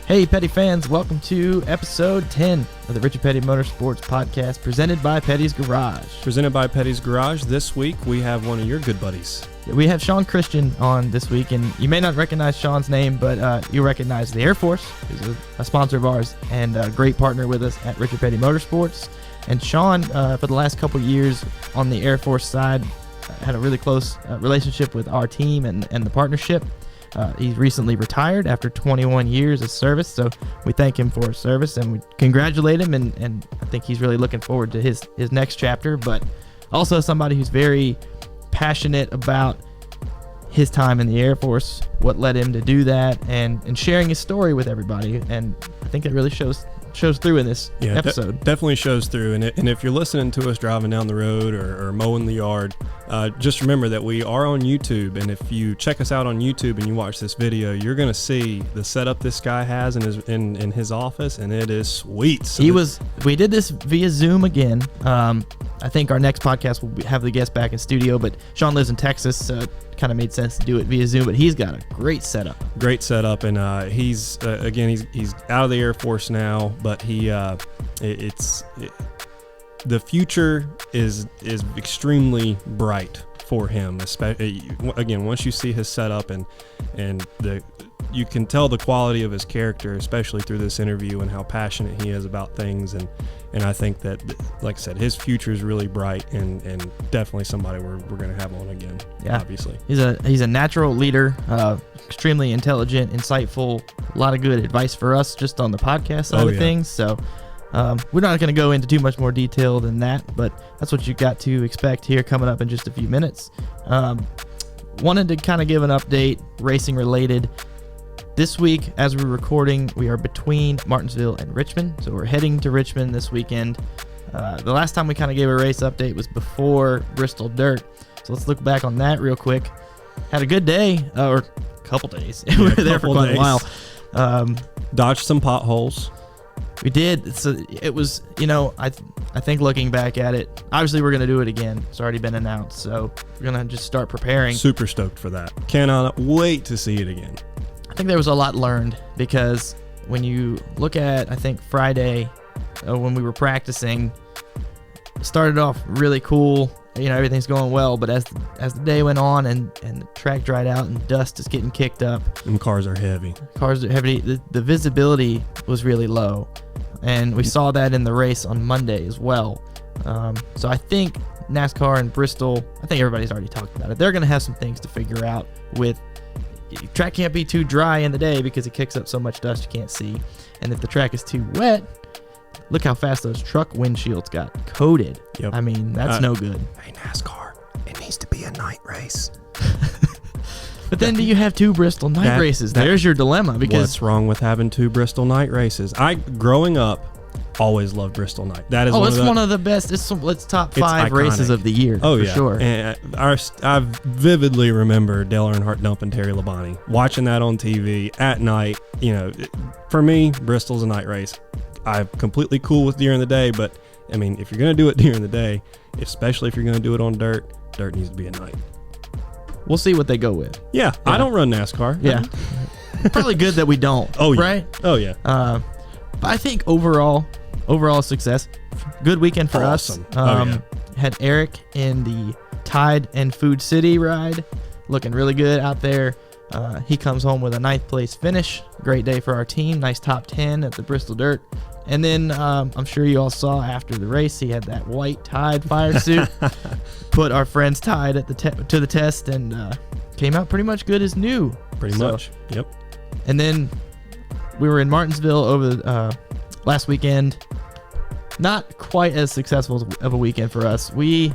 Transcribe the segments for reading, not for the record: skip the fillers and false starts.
Hey, Petty fans, welcome to episode 10 of the Richard Petty Motorsports podcast presented by Petty's Garage. Presented by Petty's Garage. This week, we have one of your good buddies. We have Sean Christian on this week, and you may not recognize Sean's name, but you recognize the Air Force, who's a sponsor of ours and a great partner with us at Richard Petty Motorsports. And Sean, for the last couple years on the Air Force side, had a really close relationship with our team and the partnership. He's recently retired after 21 years of service, so we thank him for his service and we congratulate him, and I think he's really looking forward to his next chapter, but also somebody who's very passionate about his time in the Air Force, what led him to do that, and sharing his story with everybody, and I think it really shows through in this episode. Definitely shows through, and if you're listening to us driving down the road or mowing the yard, just remember that we are on YouTube, and if you check us out on YouTube and you watch this video, you're going to see the setup this guy has in his office, and it is sweet. So we did this via Zoom again. I think our next podcast will have the guest back in studio, but Sean lives in Texas, so it kind of made sense to do it via Zoom, but he's got a great setup. And he's out of the Air Force now, but the future is extremely bright for him, especially again once you see his setup and you can tell the quality of his character, especially through this interview, and how passionate he is about things, and I think that, like I said, his future is really bright, and definitely somebody we're going to have on again. Yeah, obviously he's a natural leader, extremely intelligent, insightful, a lot of good advice for us just on the podcast side of things. So we're not going to go into too much more detail than that, but that's what you got to expect here coming up in just a few minutes. Wanted to kind of give an update, racing related. This week, as we're recording, we are between Martinsville and Richmond, so we're heading to Richmond this weekend. The last time we kind of gave a race update was before Bristol Dirt, so let's look back on that real quick. Had a good day, or a couple days. We were there for quite a while. Dodged some potholes. We did. So it was, I think looking back at it, obviously we're going to do it again. It's already been announced, so we're going to just start preparing. Super stoked for that. Cannot wait to see it again. I think there was a lot learned, because when you look at, I think Friday, when we were practicing, it started off really cool. Everything's going well, but as the day went on and the track dried out and dust is getting kicked up. And cars are heavy. The visibility was really low, and we saw that in the race on Monday as well. So I think NASCAR and Bristol, I think everybody's already talked about it. They're going to have some things to figure out with. Track can't be too dry in the day because it kicks up so much dust you can't see. And if the track is too wet, look how fast those truck windshields got coated. Yep. I mean, that's no good. Hey, NASCAR, it needs to be a night race. But then do you have two Bristol night races? There's your dilemma. Because what's wrong with having two Bristol night races? Growing up, always loved Bristol night. That is one of the best. It's top 5 races of the year. Oh, for yeah. Sure. And I vividly remember Dale Earnhardt dumping Terry Labonte. Watching that on TV at night. For me, Bristol's a night race. I'm completely cool with during the day, but I mean, if you're going to do it during the day, especially if you're going to do it on dirt needs to be at night. We'll see what they go with. Yeah. I don't run NASCAR. Yeah. Probably good that we don't. Oh, yeah. Right? Oh, yeah. But I think overall success. Good weekend for us. Had Eric in the Tide and Food City ride, looking really good out there. He comes home with a 9th place finish. Great day for our team. Nice top 10 at the Bristol Dirt. And then I'm sure you all saw after the race, he had that white Tide fire suit. Put our friend's Tide at to the test, and came out pretty much good as new. Pretty much. Yep. And then we were in Martinsville over last weekend. Not quite as successful of a weekend for us. We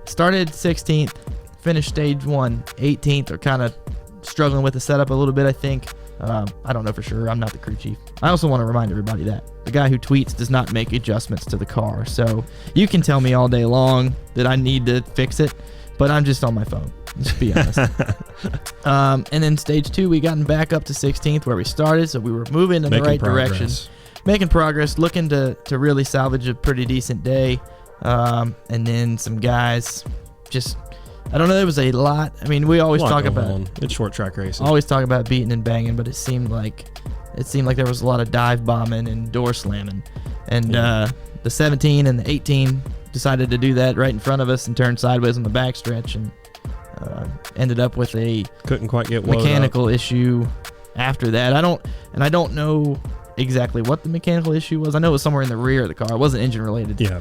started 16th, finished stage 1 18th, or kind of struggling with the setup a little bit, I think. I don't know for sure. I'm not the crew chief. I also want to remind everybody that the guy who tweets does not make adjustments to the car. So you can tell me all day long that I need to fix it, but I'm just on my phone. Let's be honest. And then stage 2, we gotten back up to 16th where we started, so we were moving in the right direction. Making progress, looking to really salvage a pretty decent day. And then some guys just, I don't know, there was a lot. I mean, we always talk about it's short track racing. Always talk about beating and banging, but it seemed like it seemed like there was a lot of dive bombing and door slamming. And the 17 and the 18 decided to do that right in front of us and turn sideways on the backstretch, and ended up with a couldn't quite get mechanical issue after that. I don't know exactly what the mechanical issue was. I know it was somewhere in the rear of the car. It wasn't engine related. Yeah.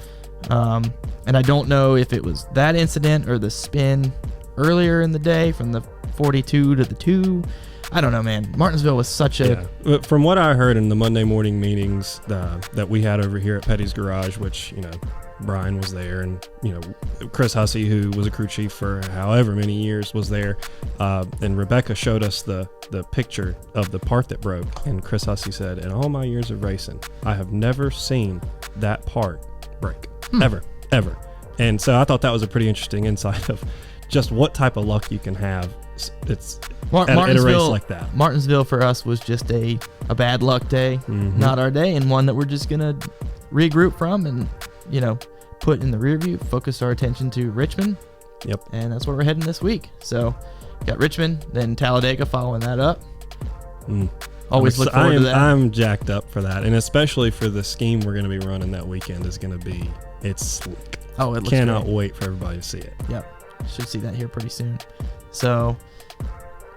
And I don't know if it was that incident or the spin earlier in the day from the 42 to the 2. I don't know, man. Martinsville was such a... Yeah. From what I heard in the Monday morning meetings that we had over here at Petty's Garage, which, Brian was there, and, Chris Hussey, who was a crew chief for however many years, was there. And Rebecca showed us the picture of the part that broke. And Chris Hussey said, in all my years of racing, I have never seen that part break. Ever. And so I thought that was a pretty interesting insight of just what type of luck you can have. It's at a race like that. Martinsville for us was just a bad luck day, not our day, and one that we're just going to regroup from and, put in the rear view, focus our attention to Richmond. Yep. And that's where we're heading this week. So got Richmond, then Talladega following that up. Always look forward to that. I'm jacked up for that, and especially for the scheme we're going to be running that weekend is going to be, it's sleek. Oh, it looks Cannot great. wait for everybody to see it. Yep. Should see that here pretty soon. So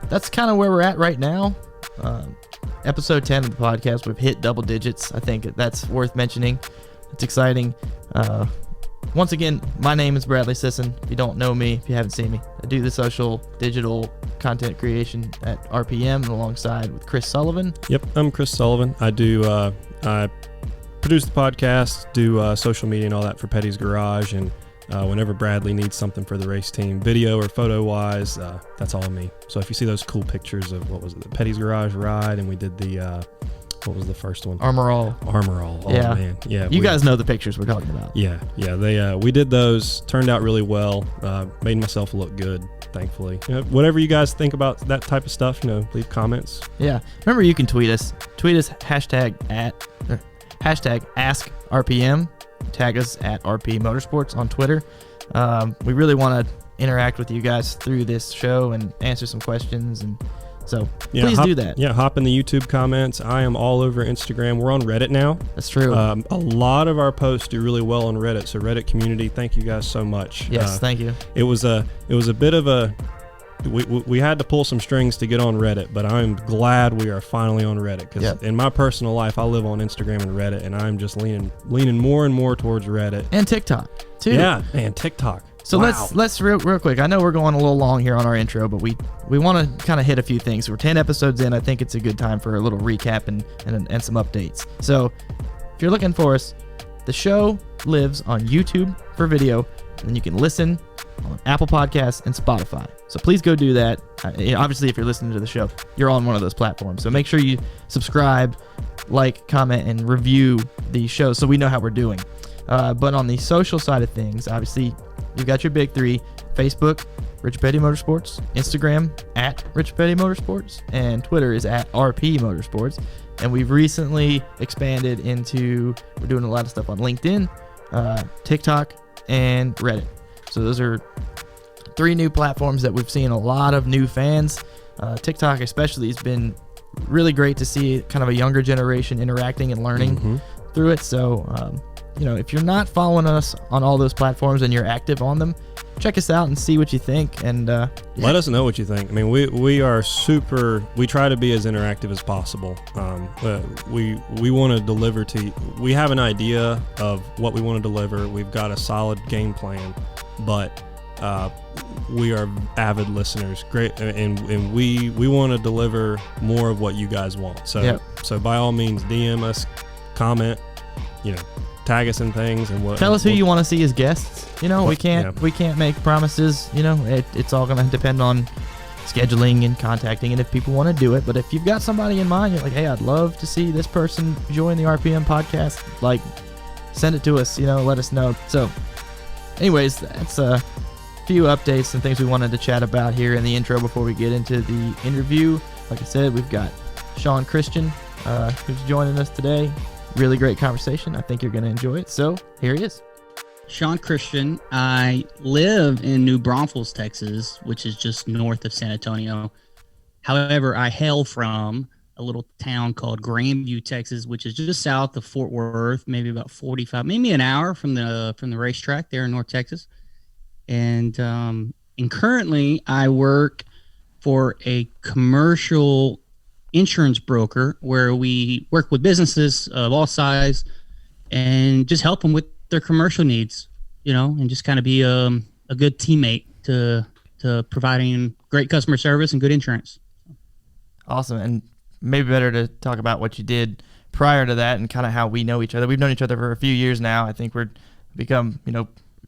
that's kind of where we're at right now. Episode 10 of the podcast, we've hit double digits. I think that's worth mentioning. It's exciting. Once again, my name is Bradley Sisson. If you don't know me, if you haven't seen me, I do the social digital content creation at RPM alongside with Chris Sullivan. Yep, I'm Chris Sullivan. I do I produce the podcast, do social media and all that for Petty's Garage, and whenever Bradley needs something for the race team, video or photo wise, that's all me. So if you see those cool pictures of the Petty's Garage ride, and we did the what was the first one? Armor All. Oh, yeah. Man. Yeah. You guys know the pictures we're talking about. Yeah. They we did those, turned out really well, made myself look good, thankfully. Whatever you guys think about that type of stuff, leave comments. Yeah. Remember, you can tweet us. Tweet us hashtag AskRPM. Tag us at RP Motorsports on Twitter. We really want to interact with you guys through this show and answer some questions, and so please do that. Yeah, hop in the YouTube comments. I am all over Instagram. We're on Reddit now. That's true. A lot of our posts do really well on Reddit. So Reddit community, thank you guys so much. Yes, thank you. It was a bit of a we had to pull some strings to get on Reddit, but I'm glad we are finally on Reddit, because in my personal life, I live on Instagram and Reddit, and I'm just leaning more and more towards Reddit and TikTok too. Yeah, man, TikTok. So let's real quick. I know we're going a little long here on our intro, but we want to kind of hit a few things. We're 10 episodes in. I think it's a good time for a little recap and some updates. So if you're looking for us, the show lives on YouTube for video, and you can listen on Apple Podcasts and Spotify. So please go do that. Obviously, if you're listening to the show, you're on one of those platforms. So make sure you subscribe, like, comment, and review the show so we know how we're doing. But on the social side of things, obviously, you've got your big three: Facebook, Richard Petty Motorsports; Instagram, at Richard Petty Motorsports; and Twitter is at RP Motorsports. And we've recently expanded into, we're doing a lot of stuff on LinkedIn, TikTok, and Reddit. So those are 3 new platforms that we've seen a lot of new fans. TikTok especially has been really great to see kind of a younger generation interacting and learning through it. So, if you're not following us on all those platforms and you're active on them, check us out and see what you think. And let us know what you think. I mean, we try to be as interactive as possible. We want to deliver to you. We have an idea of what we want to deliver. We've got a solid game plan, but we are avid listeners. Great. And we want to deliver more of what you guys want. So, so by all means, DM us, comment, tag us in things, and tell us who you want to see as guests. We can't make promises. It's all going to depend on scheduling and contacting, and if people want to do it. But if you've got somebody in mind, you're like, hey, I'd love to see this person join the RPM podcast, like, send it to us. Let us know. So anyways, that's a few updates and things we wanted to chat about here in the intro before we get into the interview. Like I said, we've got Sean Christian, who's joining us today. Really great conversation. I think you're going to enjoy it. So here he is. Sean Christian. I live in New Braunfels, Texas, which is just north of San Antonio. However, I hail from a little town called Grandview, Texas, which is just south of Fort Worth, maybe about 45, maybe an hour from the racetrack there in North Texas. And currently I work for a commercial insurance broker where we work with businesses of all size and just help them with their commercial needs, and just kind of be a good teammate to providing great customer service and good insurance. Awesome. And maybe better to talk about what you did prior to that and kind of how we know each other. We've known each other for a few years now. I think we're become,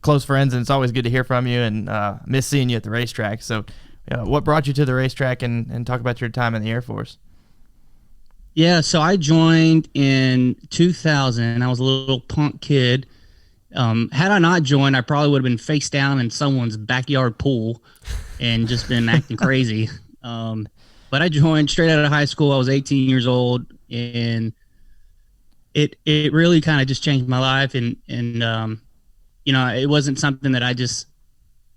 close friends, and it's always good to hear from you, and miss seeing you at the racetrack. So what brought you to the racetrack, and talk about your time in the Air Force? Yeah, so I joined in 2000. I was a little punk kid. Had I not joined, I probably would have been face down in someone's backyard pool and just been acting crazy. But I joined straight out of high school. I was 18 years old, and it really kind of just changed my life. And it wasn't something that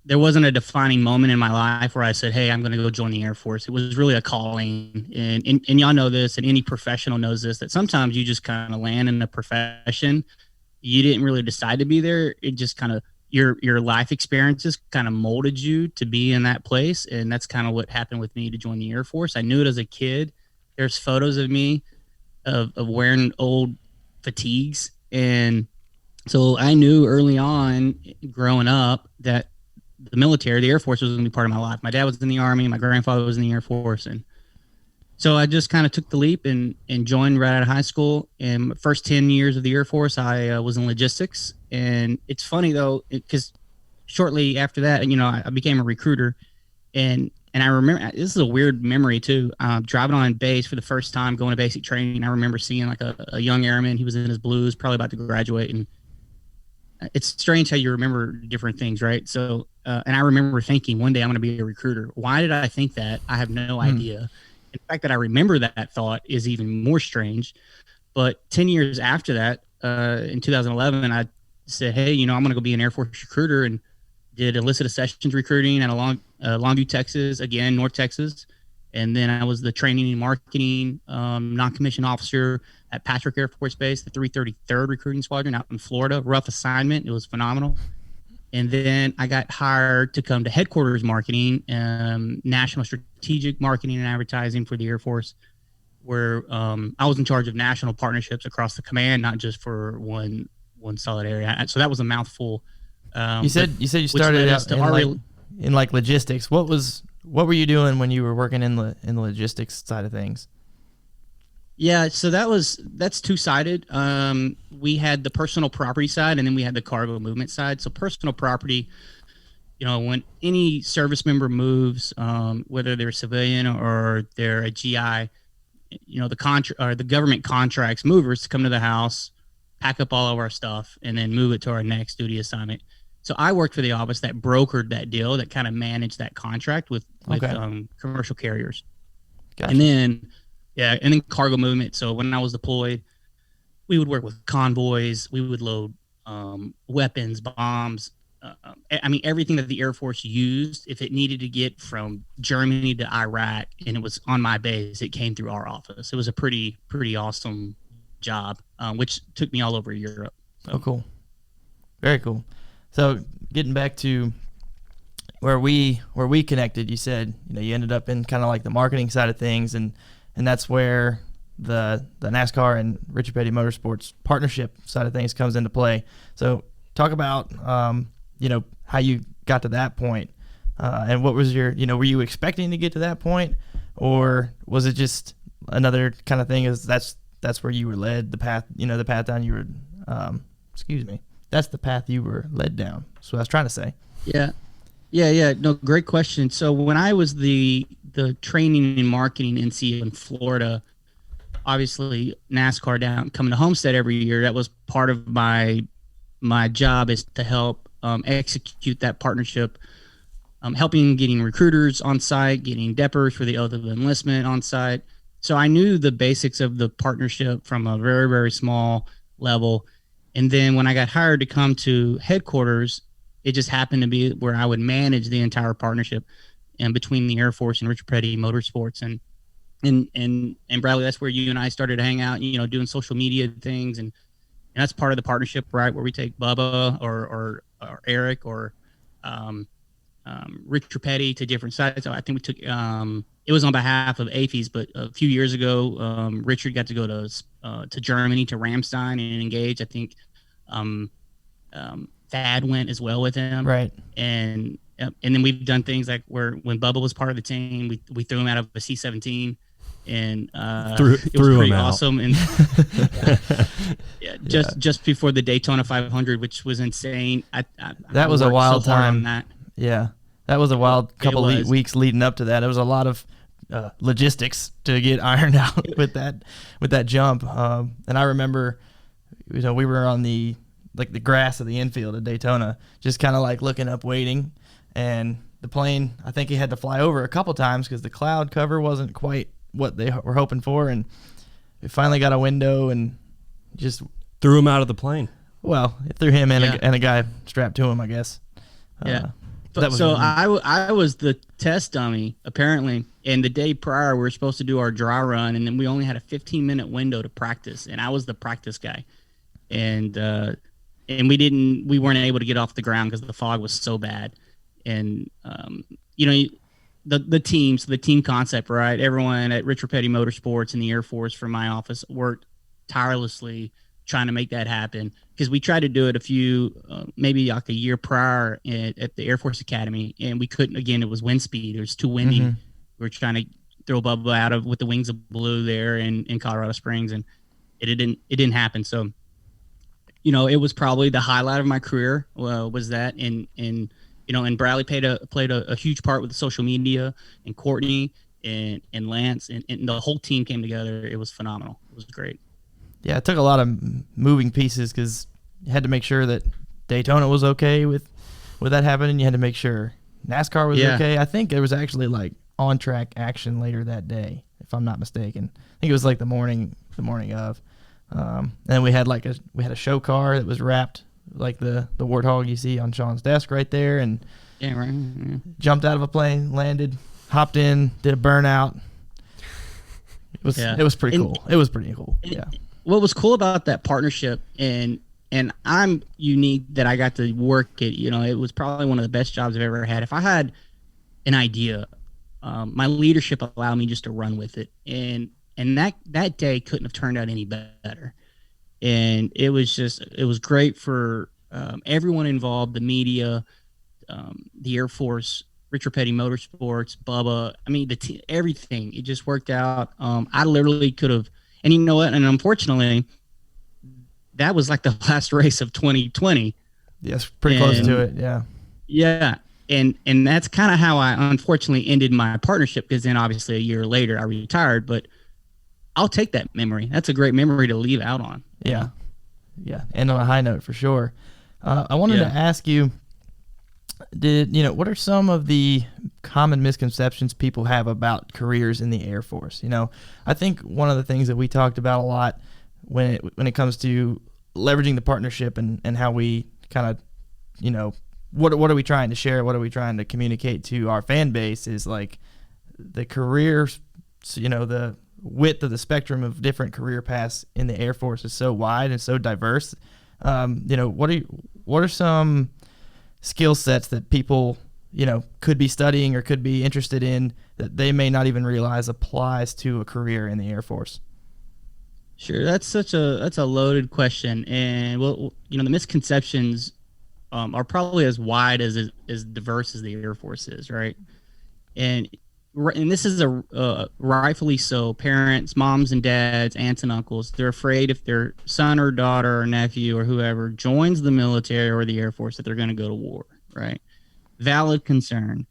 there wasn't a defining moment in my life where I said, hey, I'm going to go join the Air Force. It was really a calling. And y'all know this, and any professional knows this, that sometimes you just kind of land in a profession. You didn't really decide to be there. It just kind of, your life experiences kind of molded you to be in that place. And that's kind of what happened with me to join the Air Force. I knew it as a kid. There's photos of me of wearing old fatigues. And so I knew early on growing up that the military, the Air Force, was going to be part of my life. My dad was in the Army. My grandfather was in the Air Force. And so I just kind of took the leap and joined right out of high school. And my first 10 years of the Air Force, I was in logistics. And it's funny, though, because shortly after that, I became a recruiter. And I remember, this is a weird memory, too. Driving on base for the first time, going to basic training, I remember seeing like a young airman. He was in his blues, probably about to graduate. And it's strange how you remember different things, right? So, and I remember thinking one day I'm going to be a recruiter. Why did I think that? I have no idea. In fact, that I remember that thought is even more strange. But 10 years after that, in 2011, I said, hey, I'm going to go be an Air Force recruiter, and did enlisted accessions recruiting at Longview, Texas, again, North Texas. And then I was the training and marketing non-commissioned officer at Patrick Air Force Base, the 333rd Recruiting Squadron out in Florida. Rough assignment. It was phenomenal. And then I got hired to come to headquarters marketing, national strategic marketing and advertising for the Air Force, where I was in charge of national partnerships across the command, not just for one solid area. So that was a mouthful. You said you started out in logistics. What were you doing when you were working in the logistics side of things? Yeah, so that's two-sided. We had the personal property side, and then we had the cargo movement side. So personal property, when any service member moves, whether they're civilian or they're a GI, the government contracts movers to come to the house, pack up all of our stuff, and then move it to our next duty assignment. So I worked for the office that brokered that deal, that kind of managed that contract with commercial carriers. Gotcha. And then cargo movement. So when I was deployed, we would work with convoys. We would load weapons, bombs. Everything that the Air Force used, if it needed to get from Germany to Iraq and it was on my base, it came through our office. It was a pretty awesome job, which took me all over Europe. So. Oh, cool. Very cool. So getting back to where we connected, you said, you ended up in kind of like the marketing side of things, and that's where the NASCAR and Richard Petty Motorsports partnership side of things comes into play. So talk about, how you got to that point, and what was your, were you expecting to get to that point, or was it just another kind of thing? Is that's where you were led, the path, the path down you were, that's the path you were led down. That's what I was trying to say. Yeah. No, great question. So when I was the training and marketing NCO in Florida, obviously NASCAR down coming to Homestead every year, that was part of my job, is to help execute that partnership, helping getting recruiters on site, getting deppers for the oath of enlistment on site. So I knew the basics of the partnership from a very, very small level. And then when I got hired to come to headquarters, it just happened to be where I would manage the entire partnership and between the Air Force and Richard Petty Motorsports. And And Bradley, that's where you and I started to hang out, doing social media things, and that's part of the partnership, right? Where we take Bubba or Eric or um, Richard Petty to different sites. So I think we took it was on behalf of AFIS, but a few years ago, Richard got to go to Germany to Ramstein and engage. I think um, Thad went as well with him, Right. And then we've done things like where when Bubba was part of the team, we threw him out of a C-17, and it was pretty awesome. And just before the Daytona 500, which was insane. That was a wild time. That. Yeah, that was a wild couple weeks leading up to that. It was a lot of logistics to get ironed out with that jump. And I remember, we were on the grass of the infield at Daytona, just kind of like looking up, waiting. And the plane, I think he had to fly over a couple times because the cloud cover wasn't quite what they were hoping for. And we finally got a window and just threw him out of the plane. Well, it threw him and a guy strapped to him, I guess. Yeah. I was the test dummy, apparently. And the day prior, we were supposed to do our dry run. And then we only had a 15-minute window to practice. And I was the practice guy. And we weren't able to get off the ground because the fog was so bad. And the team concept, right? Everyone at Richard Petty Motorsports and the Air Force from my office worked tirelessly trying to make that happen, because we tried to do it maybe like a year prior at the Air Force Academy, and we couldn't. Again, it was wind speed. It was too windy. Mm-hmm. We were trying to throw Bubba out with the wings of blue there in Colorado Springs, and it didn't happen. So, it was probably the highlight of my career was that, and Bradley played a huge part with the social media, and Courtney and Lance and the whole team came together. It was phenomenal. It was great. Yeah, it took a lot of moving pieces because you had to make sure that Daytona was okay with that happening. You had to make sure NASCAR was okay. I think there was actually like on-track action later that day, if I'm not mistaken. I think it was like the morning of. And we had a show car that was wrapped like the Warthog you see on Sean's desk right there, and jumped out of a plane, landed, hopped in, did a burnout. It was pretty cool. It was pretty cool. Yeah. What was cool about that partnership, and I'm unique that I got to work it. It was probably one of the best jobs I've ever had. If I had an idea, my leadership allowed me just to run with it, and that day couldn't have turned out any better. And it was great for everyone involved, the media, the Air Force, Richard Petty Motorsports, Bubba. I mean, everything. It just worked out. I literally could have, and you know what? And unfortunately, that was like the last race of 2020. Yes, pretty close to it. Yeah. Yeah. And that's kind of how I unfortunately ended my partnership, because then obviously a year later I retired, but I'll take that memory. That's a great memory to leave out on. Yeah. Yeah. And on a high note for sure. I wanted to ask you, what are some of the common misconceptions people have about careers in the Air Force? I think one of the things that we talked about a lot when it comes to leveraging the partnership and how we kind of, what are we trying to share? What are we trying to communicate to our fan base is like the careers, the width of the spectrum of different career paths in the Air Force is so wide and so diverse. What are some skill sets that people, could be studying or could be interested in that they may not even realize applies to a career in the Air Force? Sure. That's a loaded question. And the misconceptions are probably as wide as diverse as the Air Force is. Right. And this is rightfully so. Parents, moms and dads, aunts and uncles, they're afraid if their son or daughter or nephew or whoever joins the military or the Air Force that they're going to go to war, right? Valid concern.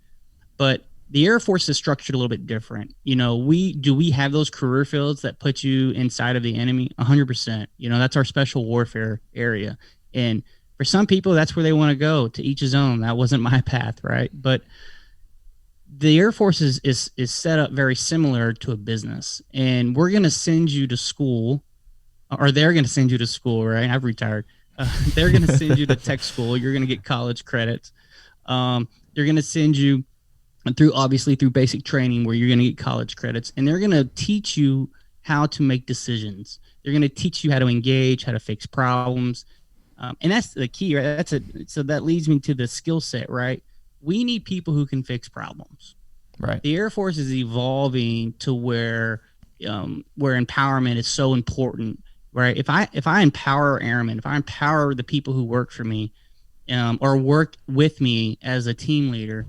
But the Air Force is structured a little bit different. We have those career fields that put you inside of the enemy? 100%. That's our special warfare area. And for some people, that's where they want to go. To each his own. That wasn't my path, right? But the Air Force is set up very similar to a business, and we're going to send you to school, or they're going to send you to school, right? I've retired. They're going to send you to tech school. You're going to get college credits. They're going to send you and through basic training where you're going to get college credits, and they're going to teach you how to make decisions. They're going to teach you how to engage, how to fix problems. And that's the key, right? So that leads me to the skill set, right? We need people who can fix problems. Right. The Air Force is evolving to where empowerment is so important, right? If I empower airmen, if I empower the people who work for me, or work with me as a team leader,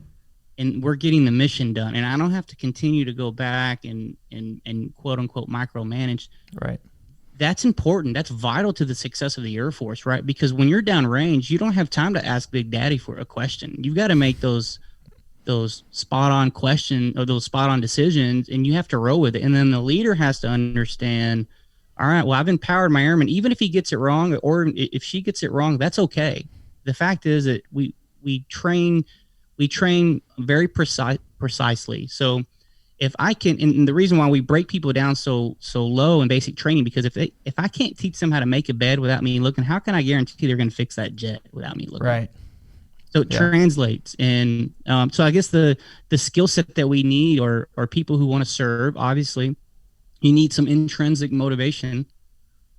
and we're getting the mission done, and I don't have to continue to go back and quote unquote micromanage. Right. That's important. That's vital to the success of the Air Force, right? Because when you're downrange, you don't have time to ask Big Daddy for a question. You've got to make those spot on question or those spot on decisions, and you have to roll with it. And then the leader has to understand, all right, well, I've empowered my airman. Even if he gets it wrong, or if she gets it wrong, that's okay. The fact is that we train very precisely. So if I can, and the reason why we break people down so low in basic training, because if I can't teach them how to make a bed without me looking, how can I guarantee they're going to fix that jet without me looking? Right. So it translates. And so I guess the skill set that we need are people who want to serve. Obviously, you need some intrinsic motivation,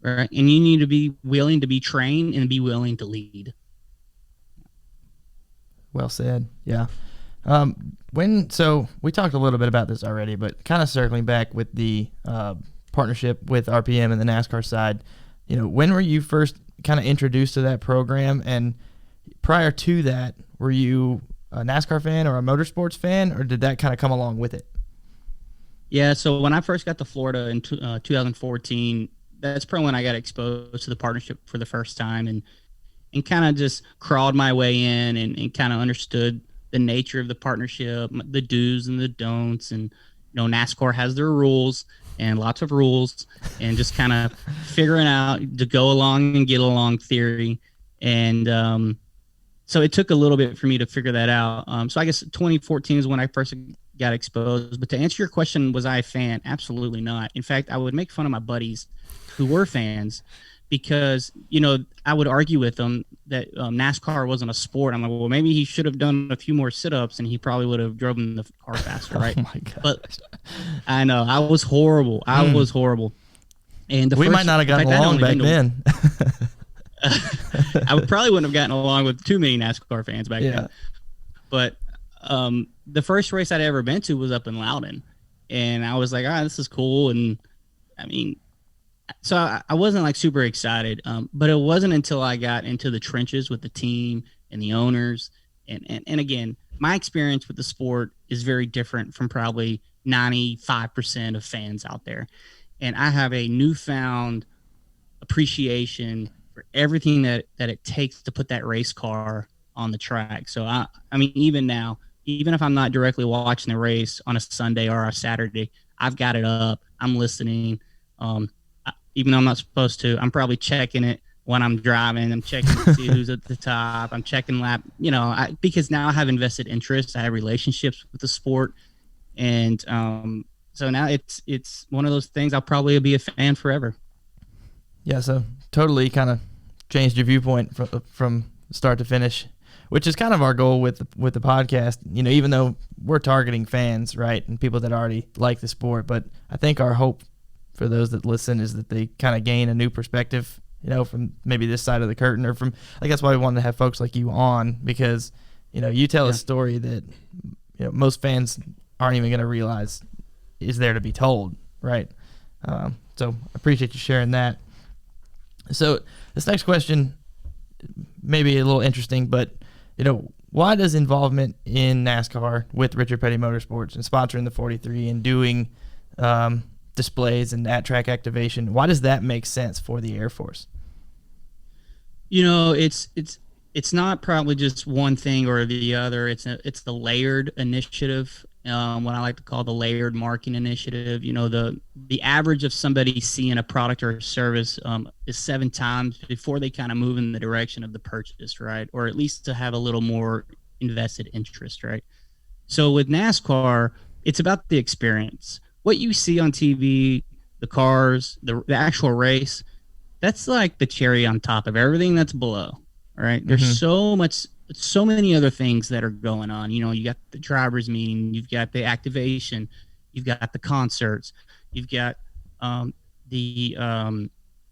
right? And you need to be willing to be trained and be willing to lead. Well said. Yeah. So we talked a little bit about this already, but kind of circling back with the partnership with RPM and the NASCAR side, when were you first kind of introduced to that program? And prior to that, were you a NASCAR fan or a Motorsports fan, or did that kind of come along with it? Yeah, so when I first got to Florida in 2014, that's probably when I got exposed to the partnership for the first time, and kind of just crawled my way in and kind of understood the nature of the partnership, the do's and the don'ts. And, NASCAR has their rules and lots of rules, and just kind of figuring out to go along and get along theory. And so it took a little bit for me to figure that out. So I guess 2014 is when I first got exposed. But to answer your question, was I a fan? Absolutely not. In fact, I would make fun of my buddies who were fans, because, I would argue with them that NASCAR wasn't a sport. I'm like, well, maybe he should have done a few more sit-ups and he probably would have driven the car faster, right? Oh, my God. But I know, I was horrible. I was horrible. And we might not have gotten along back then. I probably wouldn't have gotten along with too many NASCAR fans back then. But the first race I'd ever been to was up in Loudon. And I was like, all right, this is cool. And, I mean, so I wasn't like super excited, but it wasn't until I got into the trenches with the team and the owners. And again, my experience with the sport is very different from probably 95% of fans out there. And I have a newfound appreciation for everything that it takes to put that race car on the track. So I mean, even now, even if I'm not directly watching the race on a Sunday or a Saturday, I've got it up. I'm listening. Even though I'm not supposed to, I'm probably checking it when I'm driving. I'm checking to see who's at the top. I'm checking lap, because now I have invested interest. I have relationships with the sport. And so now it's one of those things I'll probably be a fan forever. Yeah, so totally kind of changed your viewpoint from start to finish, which is kind of our goal with the podcast. Even though we're targeting fans, right, and people that already like the sport, but I think our hope for those that listen is that they kind of gain a new perspective, from maybe this side of the curtain, or from, that's why we wanted to have folks like you on, because, you tell a story that, most fans aren't even going to realize is there to be told, right? So I appreciate you sharing that. So this next question may be a little interesting, but, why does involvement in NASCAR with Richard Petty Motorsports and sponsoring the 43 and doing displays and at-track activation, why does that make sense for the Air Force? It's not probably just one thing or the other. It's the layered initiative, what I like to call the layered marketing initiative. The average of somebody seeing a product or a service is 7 times before they kind of move in the direction of the purchase, right? Or at least to have a little more invested interest, right? So with NASCAR, it's about the experience. What you see on TV, the cars, the actual race, that's like the cherry on top of everything that's below. All right. There's so much so many other things that are going on. You know, you got the drivers meeting, you've got the activation, you've got the concerts, you've got um, the um,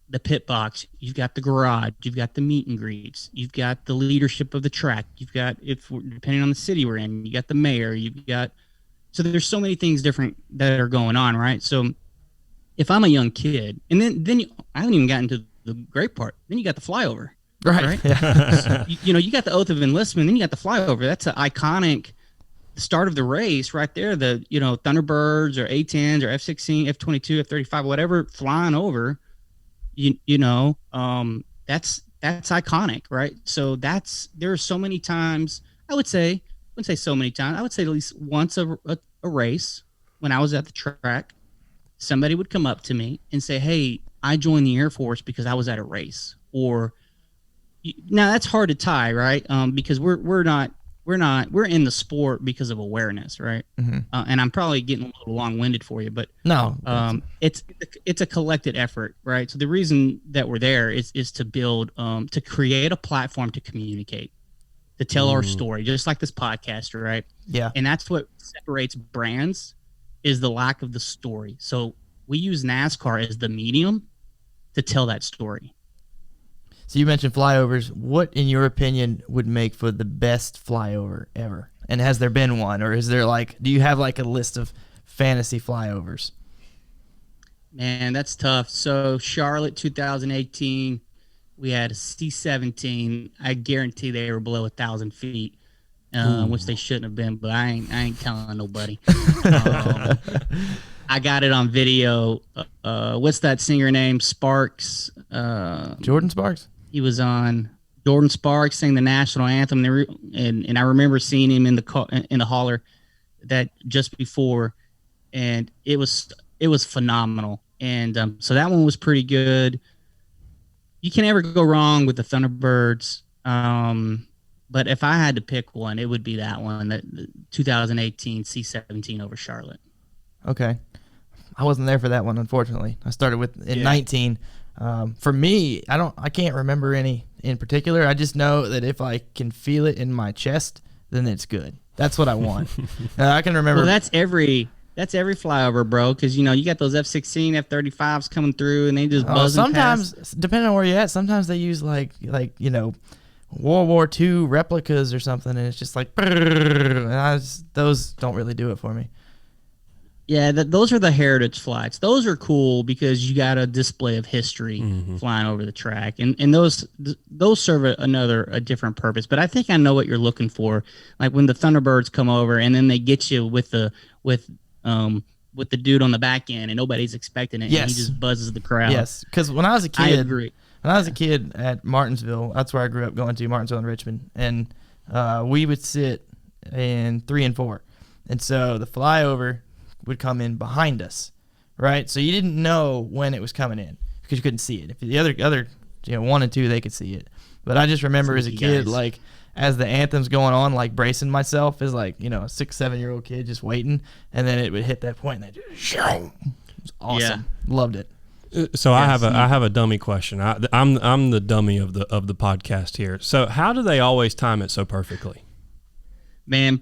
the pit box, you've got the garage, you've got the meet and greets, you've got the leadership of the track, you've got, if depending on the city we're in, you got the mayor, you've got, so there's so many things different that are going on, right? So if I'm a young kid, and then I haven't even gotten to the great part. Then you got the flyover, Right. Yeah. you know, you got the oath of enlistment, then you got the flyover. That's an iconic start of the race right there. The, you know, Thunderbirds or A-10s or F-16, F-22, F-35, whatever, flying over. That's iconic, right? So there are so many times. I wouldn't say so many times. I would say at least once a race when I was at the track, somebody would come up to me and say, "Hey, I joined the Air Force because I was at a race." Or now that's hard to tie, right? Because we're in the sport because of awareness, right? Mm-hmm. And I'm probably getting a little long-winded for you, but No. It's a collected effort, right? So the reason that we're there is to build, to create a platform to communicate, to tell our story, just like this podcast, right? Yeah. And that's what separates brands, is the lack of the story. So we use NASCAR as the medium to tell that story. So you mentioned flyovers. What, in your opinion, would make for the best flyover ever? And has there been one, or is there do you have like a list of fantasy flyovers? Man, that's tough. So Charlotte 2018, we had a C-17. I guarantee they were below 1,000 feet, which they shouldn't have been, but I ain't telling nobody. I got it on video. What's that singer name? Sparks. Jordan Sparks? He was on. Jordan Sparks sang the national anthem, and I remember seeing him in the hauler that just before, and it was phenomenal. And so that one was pretty good. You can never go wrong with the Thunderbirds. But if I had to pick one, it would be that one, that 2018 C-17 over Charlotte. Okay. I wasn't there for that one, unfortunately. I started in 19. For me, I can't remember any in particular. I just know that if I can feel it in my chest, then it's good. That's what I want. I can remember. Well, that's every flyover, bro, because you got those F-16, F-35s coming through, and they just buzzing sometimes, past. Depending on where you're at, sometimes they use like World War II replicas or something, and it's just like, and those don't really do it for me. Yeah, those are the heritage flights. Those are cool because you got a display of history flying over the track, and those serve a different purpose. But I think I know what you're looking for, like when the Thunderbirds come over and then they get you with the dude on the back end and nobody's expecting it. Yes. And he just buzzes the crowd. Yes, because when I was a kid, I agree. When I was a kid at Martinsville, that's where I grew up, going to Martinsville and Richmond, and we would sit in 3 and 4, and so the flyover would come in behind us, right? So you didn't know when it was coming in because you couldn't see it. If the other 1 and 2, they could see it. But I just remember as a kid, like as the anthem's going on, like bracing myself as like a 6-7-year-old kid just waiting, and then it would hit that point, and then just, it was awesome. Yeah. Loved it. So yes, I have a dummy question. I'm the dummy of the podcast here. So how do they always time it so perfectly? Man,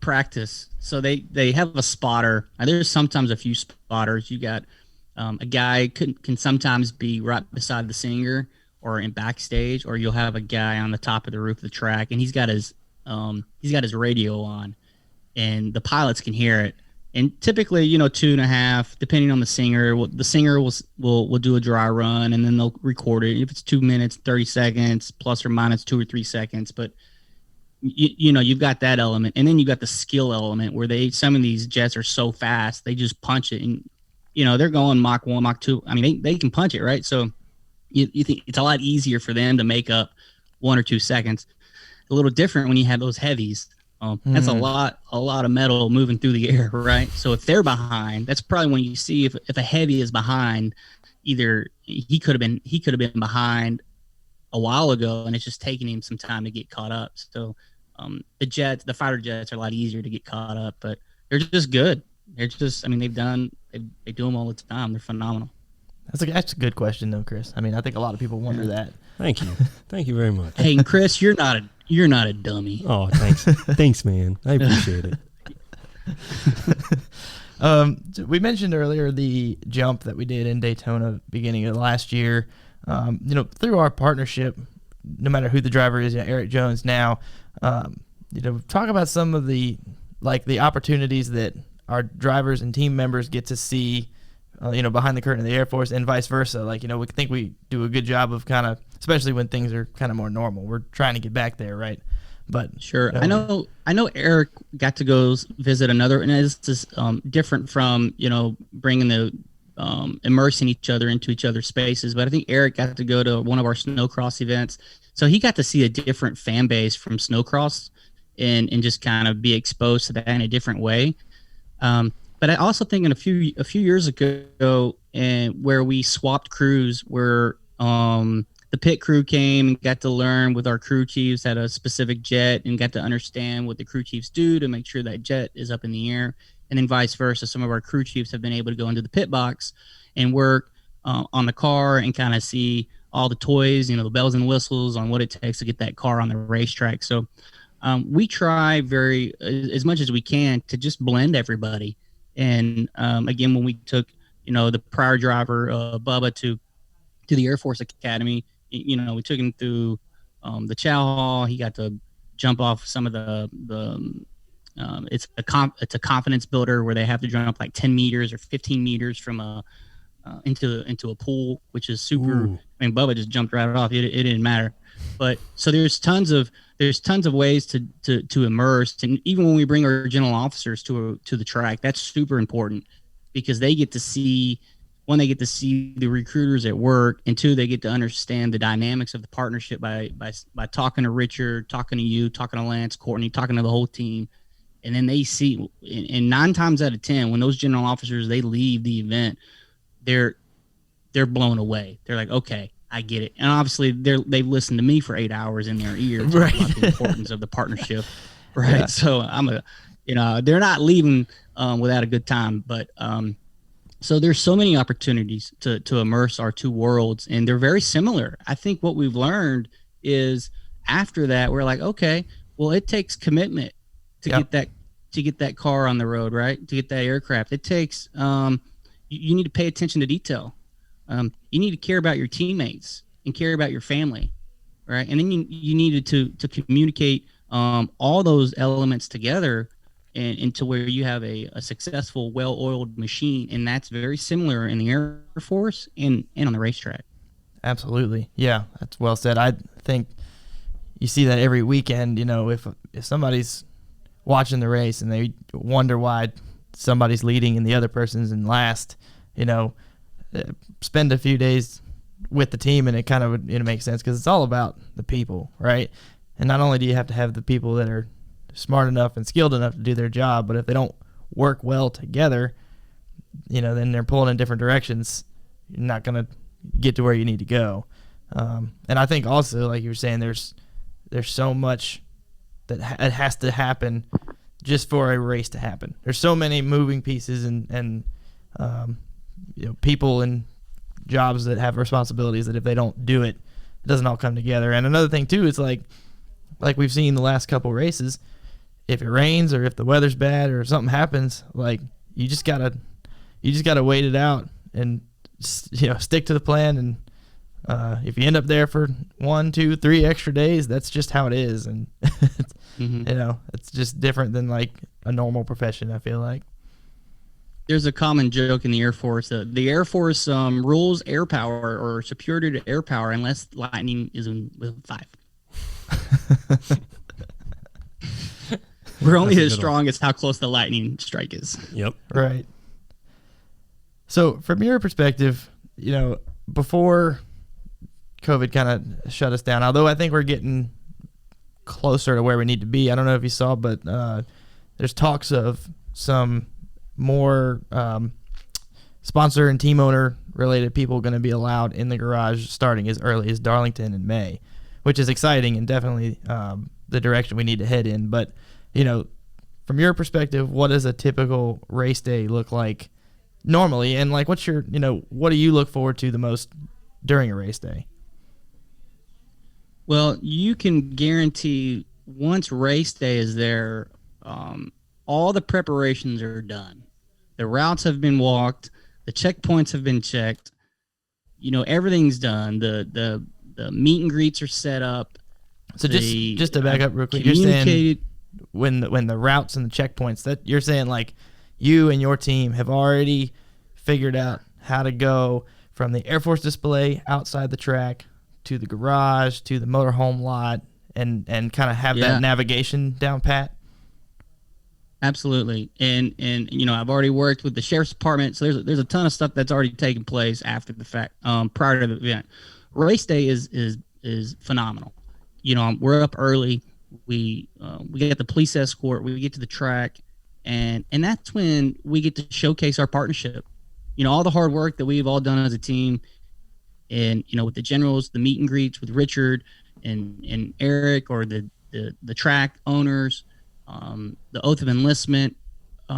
practice. So they have a spotter. There's sometimes a few spotters. You got a guy can sometimes be right beside the singer or in backstage, or you'll have a guy on the top of the roof of the track, and he's got his radio on, and the pilots can hear it. And typically, 2.5, depending on the singer. The singer will do a dry run, and then they'll record it. If it's 2 minutes, 30 seconds, plus or minus 2 or 3 seconds, but you've got that element, and then you got the skill element where some of these jets are so fast they just punch it, and they're going Mach 1, Mach 2. I mean, they can punch it, right? So you think it's a lot easier for them to make up 1 or 2 seconds. A little different when you have those heavies. That's a lot of metal moving through the air, right? So if they're behind, that's probably when you see if a heavy is behind, either he could have been behind a while ago, and it's just taking him some time to get caught up. So the fighter jets are a lot easier to get caught up, but they're just good. They're just, they do them all the time. They're phenomenal. That's a good question, though, Chris. I mean, I think a lot of people wonder that. Thank you. Thank you very much. Hey, and Chris, you're not a dummy. Oh, thanks. Thanks, man. I appreciate it. We mentioned earlier the jump that we did in Daytona beginning of last year. Through our partnership, no matter who the driver is, Eric Jones now, talk about some of the opportunities that our drivers and team members get to see, behind the curtain of the Air Force and vice versa. We think we do a good job of kind of, especially when things are kind of more normal. We're trying to get back there, right? But sure, I know Eric got to go visit another, and this is different from bringing the immersing each other into each other's spaces. But I think Eric got to go to one of our snowcross events, so he got to see a different fan base from snowcross, and just kind of be exposed to that in a different way. But I also think a few years ago, and where we swapped crews, where the pit crew came and got to learn with our crew chiefs at a specific jet and got to understand what the crew chiefs do to make sure that jet is up in the air. And then vice versa, some of our crew chiefs have been able to go into the pit box and work on the car and kind of see all the toys, the bells and whistles on what it takes to get that car on the racetrack. So we try as much as we can to just blend everybody. And again, when we took, the prior driver, Bubba, to the Air Force Academy, we took him through the chow hall. He got to jump off some of it's a confidence builder where they have to jump up like 10 meters or 15 meters from into a pool, which is super. Ooh. I mean, Bubba just jumped right off. It didn't matter. But so there's tons of ways to immerse, and even when we bring our general officers to the track, that's super important because they get to see. One, they get to see the recruiters at work, and two, they get to understand the dynamics of the partnership by talking to Richard, talking to you, talking to Lance, Courtney, talking to the whole team, and then they see. And 9 times out of 10, when those general officers they leave the event, they're blown away. They're like, okay, I get it. And obviously, they've listened to me for 8 hours in their ear right. About the importance of the partnership, right? Yeah. So they're not leaving without a good time, but. So there's so many opportunities to immerse our two worlds, and they're very similar. I think what we've learned is after that, we're like, okay, well, it takes commitment to get that car on the road, right? To get that aircraft. It takes you need to pay attention to detail. You need to care about your teammates and care about your family, right? And then you needed to communicate all those elements together. And to where you have a successful, well-oiled machine, and that's very similar in the Air Force and on the racetrack. Absolutely, yeah, that's well said. I think you see that every weekend. If somebody's watching the race and they wonder why somebody's leading and the other person's in last, spend a few days with the team, and it kind of makes sense because it's all about the people, right? And not only do you have to have the people that are smart enough and skilled enough to do their job, but if they don't work well together, then they're pulling in different directions. You're not going to get to where you need to go. And I think also, like you were saying, there's so much that it has to happen just for a race to happen. There's so many moving pieces and people and jobs that have responsibilities that if they don't do it, it doesn't all come together. And another thing too is like we've seen the last couple races, if it rains or if the weather's bad or if something happens, you just gotta wait it out and stick to the plan. And if you end up there for 1, 2, 3 extra days, that's just how it is. And it's just different than like a normal profession, I feel like. There's a common joke in the Air Force. The Air Force rules air power or superiority to air power unless lightning is with 5. We're only as strong as how close the lightning strike is. Yep. Right. So from your perspective, before COVID kind of shut us down, although I think we're getting closer to where we need to be. I don't know if you saw, but there's talks of some more sponsor and team owner related people going to be allowed in the garage starting as early as Darlington in May, which is exciting and definitely the direction we need to head in. But from your perspective, what does a typical race day look like normally, and like what's your, what do you look forward to the most during a race day? Well, you can guarantee once race day is there, all the preparations are done. The routes have been walked, the checkpoints have been checked. Everything's done. The meet and greets are set up. So just to back up real quick, you're saying when the routes and the checkpoints, that you're saying like you and your team have already figured out how to go from the Air Force display outside the track to the garage to the motorhome lot and kind of have that navigation down pat. Absolutely. And I've already worked with the sheriff's department, so there's a ton of stuff that's already taken place after the fact, prior to the event. Race day is phenomenal. We're up early. We get the police escort. We get to the track, and that's when we get to showcase our partnership. All the hard work that we've all done as a team, and with the generals, the meet and greets with Richard and Eric, or the track owners, the oath of enlistment.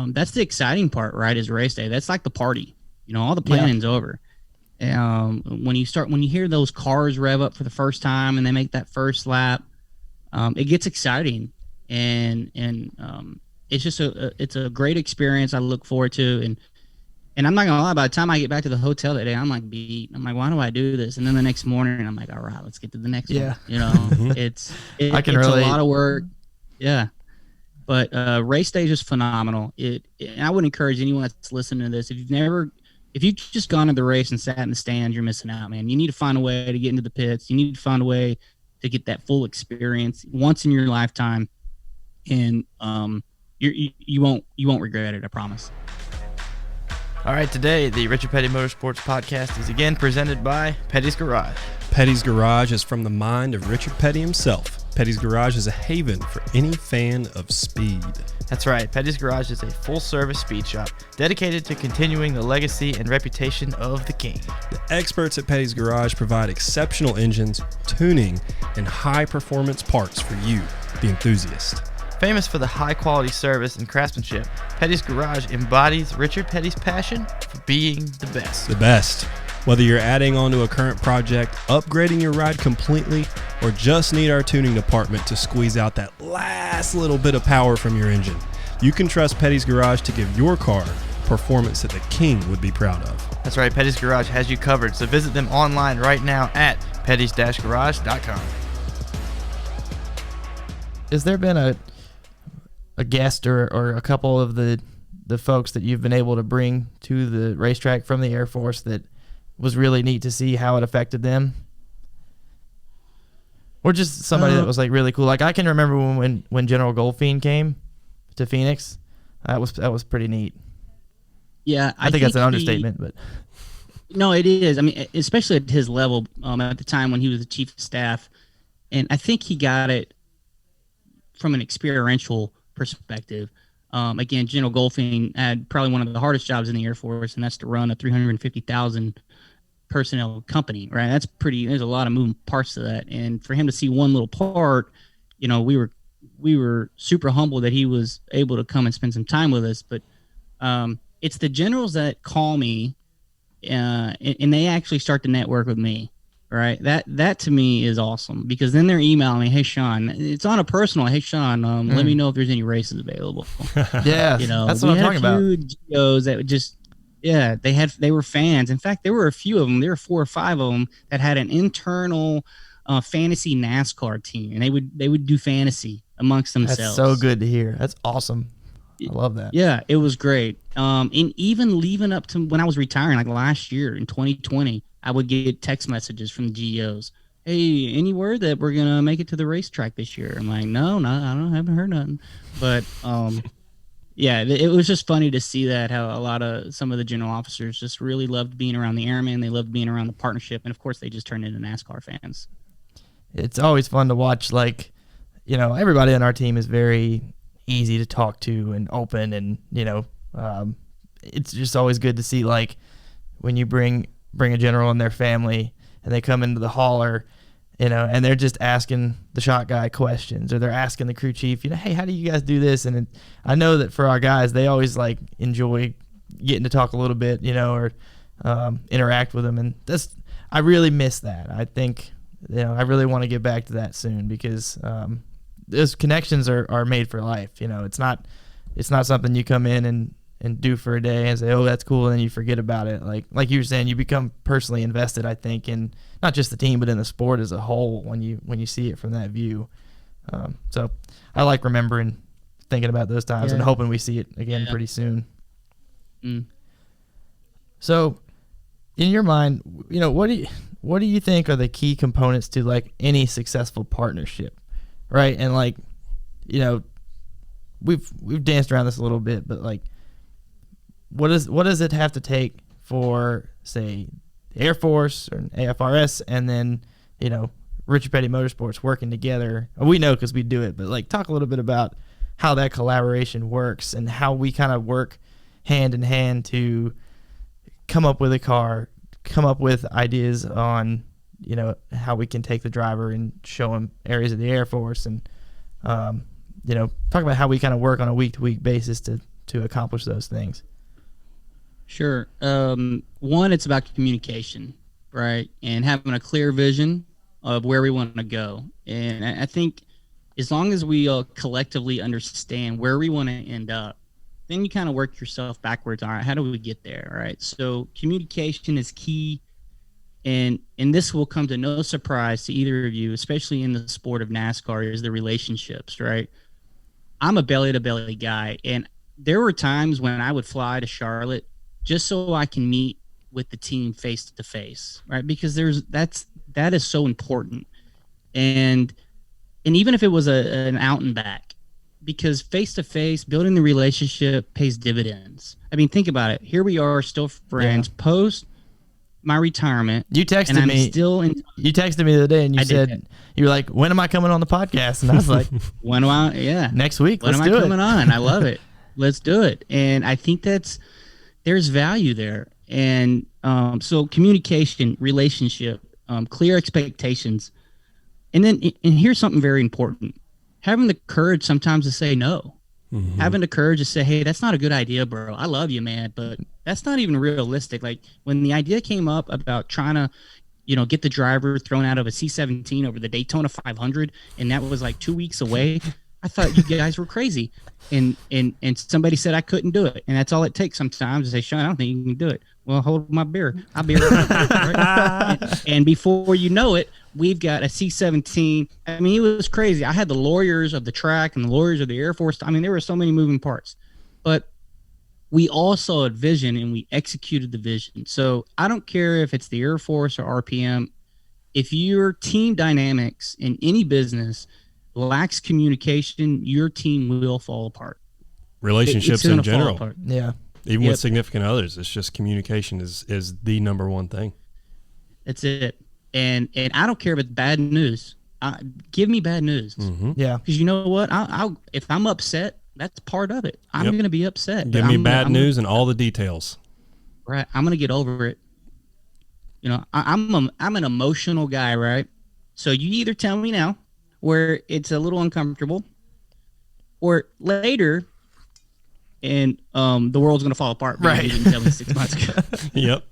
That's the exciting part, right? Is race day. That's like the party. All the planning's over. When you hear those cars rev up for the first time and they make that first lap, it gets exciting, and it's just it's a great experience I look forward to, and I'm not gonna lie, by the time I get back to the hotel that day, I'm like beat. I'm like, why do I do this? And then the next morning I'm like, all right, let's get to the next one. It's a lot of work. Yeah. But race day is just phenomenal. And I would encourage anyone that's listening to this, if you've just gone to the race and sat in the stands, you're missing out, man. You need to find a way to get into the pits. You need to find a way to get that full experience once in your lifetime, and you won't regret it. I promise. All right, today the Richard Petty Motorsports podcast is again presented by Petty's Garage. Petty's Garage is from the mind of Richard Petty himself. Petty's Garage is a haven for any fan of speed. That's right. Petty's Garage is a full-service speed shop dedicated to continuing the legacy and reputation of the King. The experts at Petty's Garage provide exceptional engines, tuning, and high-performance parts for you, the enthusiast. Famous for the high-quality service and craftsmanship, Petty's Garage embodies Richard Petty's passion for being the best. The best. Whether you're adding on to a current project, upgrading your ride completely, or just need our tuning department to squeeze out that last little bit of power from your engine, you can trust Petty's Garage to give your car performance that the King would be proud of. That's right, Petty's Garage has you covered, so visit them online right now at pettys-garage.com. Has there been a guest or a couple of the folks that you've been able to bring to the racetrack from the Air Force that was really neat to see how it affected them? Or just somebody that was like really cool. Like I can remember when General Goldfein came to Phoenix. That was pretty neat. Yeah, I think that's an understatement, but no, it is. I mean, especially at his level, at the time when he was the chief of staff, and I think he got it from an experiential perspective. Again, General Goldfein had probably one of the hardest jobs in the Air Force, and that's to run a 350,000 personnel company, right? That's there's a lot of moving parts to that. And for him to see one little part, we were super humbled that he was able to come and spend some time with us. But it's the generals that call me, and they actually start to network with me. Right. That to me is awesome, because then they're emailing me, hey Sean, it's on a personal, hey Sean, let me know if there's any races available. Yeah. That's what I'm talking about. GOs that would just, they were fans. In fact, there were a few of them. There were 4 or 5 of them that had an internal fantasy NASCAR team, and they would do fantasy amongst themselves. That's so good to hear. That's awesome. I love that. Yeah, it was great. And even leading up to when I was retiring, like last year in 2020, I would get text messages from the GOs. Hey, any word that we're going to make it to the racetrack this year? I'm like, no, I haven't heard nothing. But, yeah, it was just funny to see that, how some of the general officers just really loved being around the airmen. They loved being around the partnership. And, of course, they just turned into NASCAR fans. It's always fun to watch, like, everybody on our team is very easy to talk to and open. And, it's just always good to see, like, when you bring a general and their family and they come into the hauler, and they're just asking the shot guy questions, or they're asking the crew chief, hey, how do you guys do this? And I know that for our guys, they always like enjoy, getting to talk a little bit, or interact with them. And I really miss that. I think, I really want to get back to that soon, because those connections are made for life. It's not something you come in and do for a day and say, oh, that's cool, and then you forget about it. Like you were saying, you become personally invested, I think, in not just the team, but in the sport as a whole when you see it from that view. So I like remembering, thinking about those times, and hoping we see it again pretty soon. So in your mind, what do you think are the key components to like any successful partnership, right? And like, we've danced around this a little bit, but like, what does it have to take for, say, the Air Force or AFRS, and then Richard Petty Motorsports working together? We know because we do it, but like, talk a little bit about how that collaboration works and how we kind of work hand in hand to come up with a car, come up with ideas on how we can take the driver and show him areas of the Air Force, and talk about how we kind of work on a week-to-week basis to accomplish those things. Sure. One, it's about communication, right? And having a clear vision of where we want to go. And I think as long as we collectively understand where we want to end up, then you kind of work yourself backwards. All right, how do we get there? All right. So communication is key. And this will come to no surprise to either of you, especially in the sport of NASCAR, is the relationships, right? I'm a belly-to-belly guy, and there were times when I would fly to Charlotte just so I can meet with the team face-to-face, right? Because that is so important. And even if it was an out and back, because face-to-face, building the relationship pays dividends. I mean, think about it. Here we are, still friends, post my retirement. You texted me. You texted me the other day, and you said, you were like, when am I coming on the podcast? And I was like, when am I? Yeah. Next week. When am I coming on? I love it. Let's do it. And I think there's value there. And so communication, relationship, clear expectations. And here's something very important. Having the courage sometimes to say no. Mm-hmm. Having the courage to say, hey, that's not a good idea, bro. I love you, man, but that's not even realistic. Like when the idea came up about trying to, get the driver thrown out of a C-17 over the Daytona 500, and that was like 2 weeks away, I thought you guys were crazy. And somebody said I couldn't do it. And that's all it takes sometimes to say, Sean, I don't think you can do it. Well, hold my beer. I'll be right. And before you know it, we've got a C-17. I mean, it was crazy. I had the lawyers of the track and the lawyers of the Air Force. I mean, there were so many moving parts. But we all saw a vision, and we executed the vision. So I don't care if it's the Air Force or RPM. If your team dynamics in any business lacks communication, your team will fall apart. Relationships in general. Yeah. Even with significant others, it's just communication is the number one thing. That's it. And I don't care if it's bad news. Give me bad news. Mm-hmm. Yeah. Because you know what? I'll if I'm upset, that's part of it. I'm going to be upset. Give me bad news and all the details. Right. I'm going to get over it. I'm an emotional guy, right? So you either tell me now where it's a little uncomfortable, or later, and the world's going to fall apart. Right. You didn't tell me 6 months ago. Yep.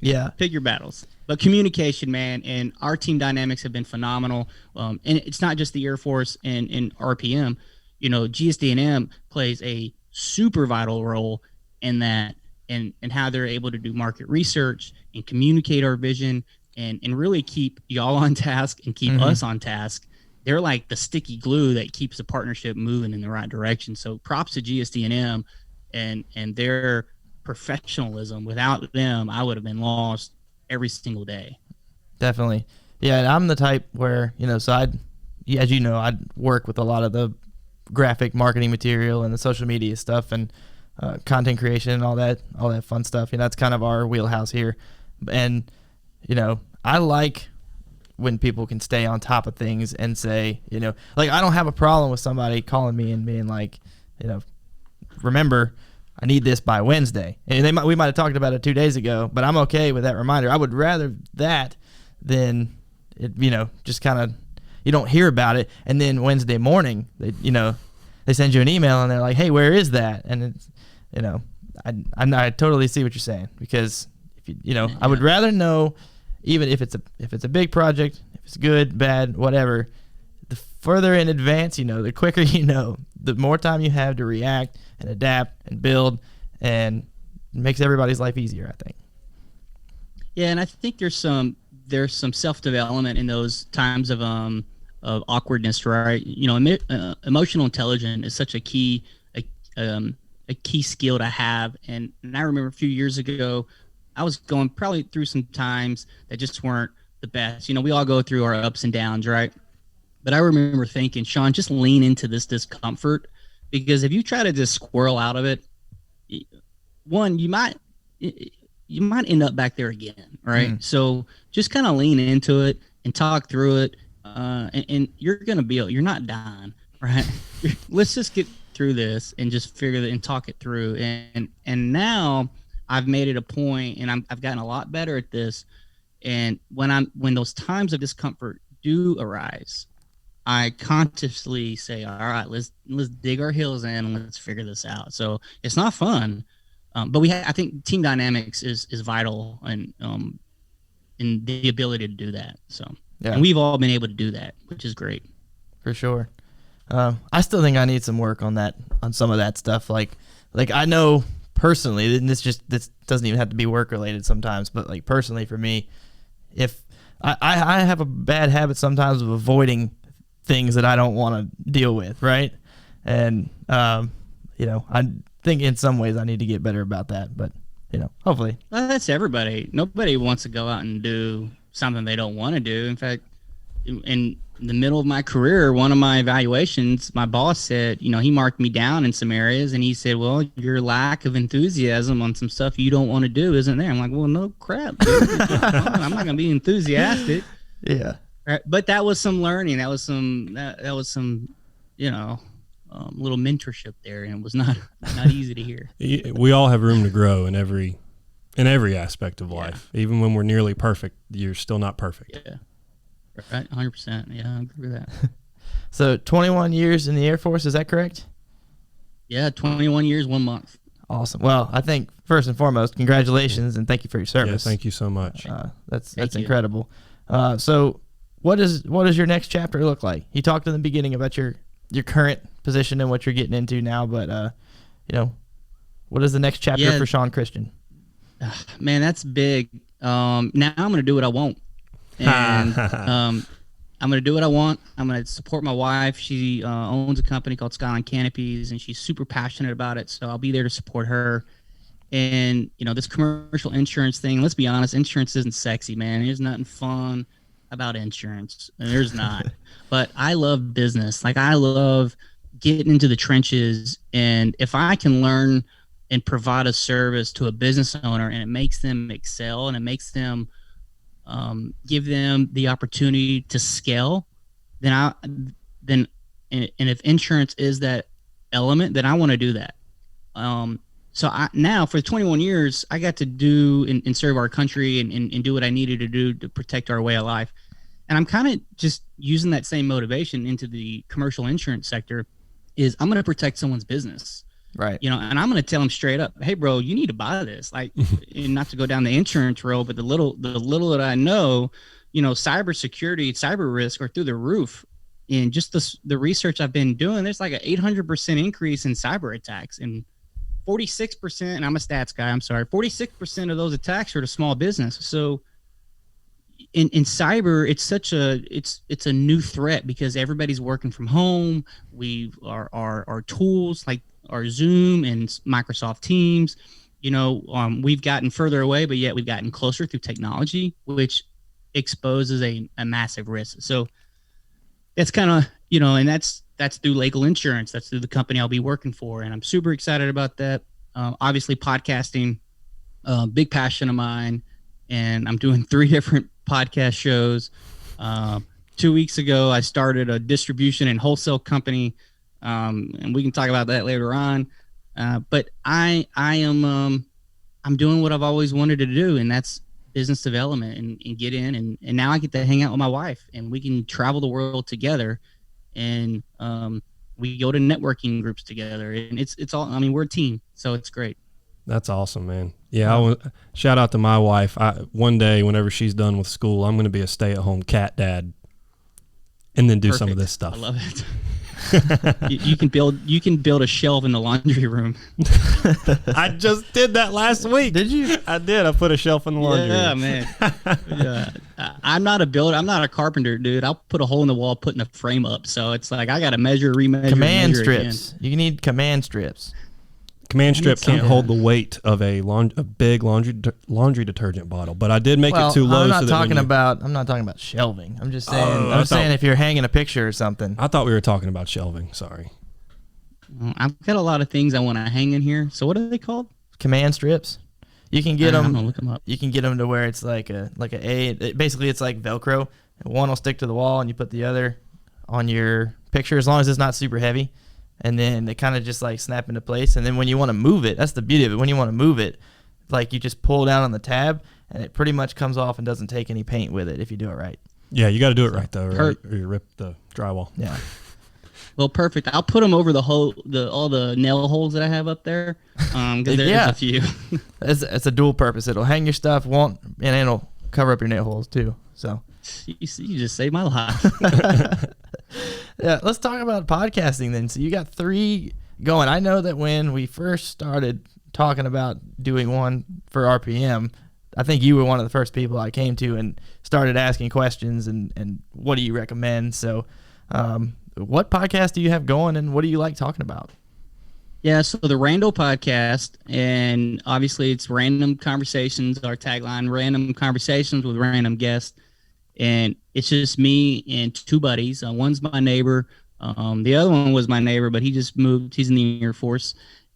Yeah. Pick your battles. But communication, man, and our team dynamics have been phenomenal. And it's not just the Air Force and RPM. GSD&M plays a super vital role in that, and how they're able to do market research and communicate our vision and really keep y'all on task and keep us on task. They're like the sticky glue that keeps the partnership moving in the right direction. So props to GSD&M and their professionalism. Without them, I would have been lost every single day. Definitely. Yeah, and I'm the type where, so I'd work with a lot of the graphic marketing material and the social media stuff and content creation and all that fun stuff. That's kind of our wheelhouse here. And, I like when people can stay on top of things and say, like, I don't have a problem with somebody calling me and being like, remember, I need this by Wednesday. And we might have talked about it 2 days ago, but I'm okay with that reminder. I would rather that than it, just kind of, you don't hear about it, and then Wednesday morning, they send you an email and they're like, hey, where is that? And it's, I totally see what you're saying, because if you know, I would rather know, even if it's a big project, if it's good, bad, whatever, the further in advance you know, the quicker you know, the more time you have to react and adapt and build, and it makes everybody's life easier, I think. Yeah, and I think there's some self-development in those times of awkwardness, right? You know, emotional intelligence is such a key skill to have. And I remember a few years ago, I was going probably through some times that just weren't the best. You know, we all go through our ups and downs, right? But I remember thinking, Sean, just lean into this discomfort, because if you try to just squirrel out of it, one, you might end up back there again, right? So just kind of lean into it and talk through it, and you're not dying, right? Let's just get through this and just figure it and talk it through. And now I've made it a point, and I've gotten a lot better at this. And when those times of discomfort do arise, I consciously say, all right, let's dig our heels in and let's figure this out. So it's not fun. But I think team dynamics is vital, and in the ability to do that. So, and we've all been able to do that, which is great. For sure. I still think I need some work on some of that stuff. Like I know personally, and this doesn't even have to be work related sometimes, but like personally for me, if I have a bad habit sometimes of avoiding things that I don't want to deal with, right? And you know, I think in some ways I need to get better about that, but you know, hopefully. Well, that's everybody. Nobody wants to go out and do something they don't want to do. In fact, in the middle of my career, one of my evaluations, my boss said, you know, he marked me down in some areas, and he said, well, your lack of enthusiasm on some stuff you don't want to do isn't there. I'm like, well, no crap, dude. I'm not going to be enthusiastic. Yeah. Right? But that was some learning. That was some, you know, little mentorship there, and it was not easy to hear. We all have room to grow in every aspect of life. Even when we're nearly perfect, you're still not perfect. Yeah. Right, 100%. Yeah, I agree with that. So 21 years in the Air Force, is that correct? Yeah, 21 years, 1 month. Awesome. Well, I think first and foremost, congratulations and thank you for your service. Yeah, thank you so much. That's incredible. So what does your next chapter look like? You talked in the beginning about your current position and what you're getting into now, but you know, what is the next chapter for Sean Christian? Man, that's big. Now I'm going to do what I want. And I'm going to do what I want. I'm going to support my wife. She owns a company called Skyline Canopies, and she's super passionate about it. So I'll be there to support her. And, you know, this commercial insurance thing, let's be honest, insurance isn't sexy, man. There's nothing fun about insurance. There's not. But I love business. Like, I love getting into the trenches. And if I can learn and provide a service to a business owner, and it makes them excel, and it makes them give them the opportunity to scale, and if insurance is that element, then I want to do that. So now for 21 years, I got to do and serve our country and do what I needed to do to protect our way of life. And I'm kind of just using that same motivation into the commercial insurance sector. Is I'm going to protect someone's business. Right. You know, and I'm going to tell them straight up, hey, bro, you need to buy this. Like, and not to go down the insurance road, but the little that I know, you know, cybersecurity, cyber risk are through the roof. And just the research I've been doing, there's like an 800% increase in cyber attacks, and 46%. And I'm a stats guy. I'm sorry. 46% of those attacks are to small business. So in cyber, it's a new threat because everybody's working from home. Our tools like our Zoom and Microsoft Teams, you know, we've gotten further away, but yet we've gotten closer through technology, which exposes a massive risk. So that's kind of, you know, and that's through legal insurance. That's through the company I'll be working for. And I'm super excited about that. Obviously podcasting, big passion of mine. And I'm doing 3 different podcast shows. 2 weeks ago, I started a distribution and wholesale company. And we can talk about that later on. But I'm doing what I've always wanted to do, and that's business development and get in. And now I get to hang out with my wife, and we can travel the world together. And we go to networking groups together, and it's all, I mean, we're a team, so it's great. That's awesome, man. Yeah, shout out to my wife. One day, whenever she's done with school, I'm going to be a stay-at-home cat dad, and then do some of this stuff. I love it. you can build a shelf in the laundry room. I just did that last week. Did you? I did. I put a shelf in the laundry room. Man. Yeah. I'm not a builder. I'm not a carpenter, dude. I'll put a hole in the wall, putting a frame up. So it's like I got to measure, remeasure. Command measure strips. You need command strips. Command strip can't hold the weight of a big laundry detergent bottle, but I did make it too low. I'm not talking about shelving. I'm just saying. I'm saying if you're hanging a picture or something. I thought we were talking about shelving. Sorry. I've got a lot of things I want to hang in here. So what are they called? Command strips. You can get them. I'm gonna look them up. You can get them to where it's basically it's like Velcro. One will stick to the wall, and you put the other on your picture as long as it's not super heavy. And then they kind of just like snap into place. And then when you want to move it, that's the beauty of it. When you want to move it, like you just pull down on the tab and it pretty much comes off and doesn't take any paint with it if you do it right. Yeah, you got to do it right though, or you rip the drywall. Yeah. Well, perfect. I'll put them over all the nail holes that I have up there, because there's a few. It's a dual purpose. It'll hang your stuff, and it'll cover up your nail holes too. So you just saved my life. Yeah, let's talk about podcasting then. So you got 3 going. I know that when we first started talking about doing one for RPM, I think you were one of the first people I came to and started asking questions and what do you recommend? So what podcast do you have going and what do you like talking about? Yeah, so the Rando podcast, and obviously it's random conversations, our tagline, random conversations with random guests. And it's just me and 2 buddies. One's my neighbor. The other one was my neighbor, but he just moved. He's in the Air Force.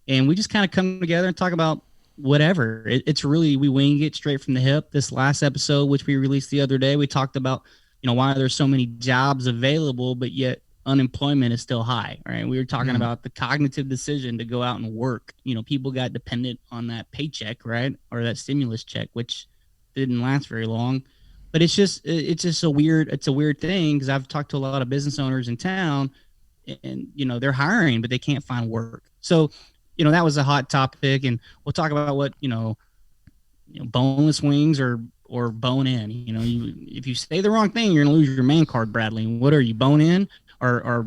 And we just kind of come together and talk about whatever. It's really, we wing it straight from the hip. This last episode, which we released the other day, we talked about, why there's so many jobs available, but yet unemployment is still high, right? We were talking about the cognitive decision to go out and work. People got dependent on that paycheck, right? Or that stimulus check, which didn't last very long. But it's just a weird thing because I've talked to a lot of business owners in town, and they're hiring but they can't find work. So that was a hot topic, and we'll talk about what boneless wings or bone in. If you say the wrong thing, you're gonna lose your man card, Bradley. What are you, bone in or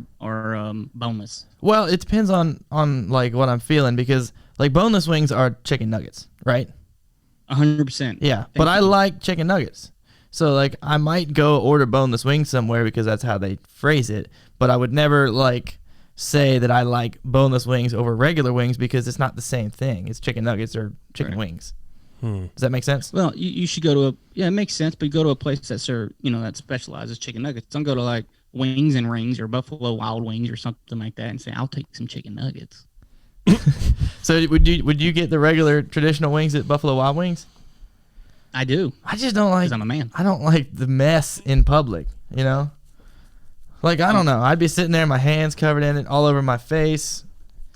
boneless? Well, it depends on like what I'm feeling because like boneless wings are chicken nuggets, right? 100%. Yeah, but I like chicken nuggets. So, like, I might go order boneless wings somewhere because that's how they phrase it. But I would never, like, say that I like boneless wings over regular wings because it's not the same thing. It's chicken nuggets or chicken wings. Does that make sense? Well, you should go to it makes sense, but go to a place that that specializes chicken nuggets. Don't go to, like, Wings and Rings or Buffalo Wild Wings or something like that and say, I'll take some chicken nuggets. So, would you get the regular traditional wings at Buffalo Wild Wings? I do. I just don't like. Because I'm a man. I don't like the mess in public. Like I don't know. I'd be sitting there, my hands covered in it, all over my face.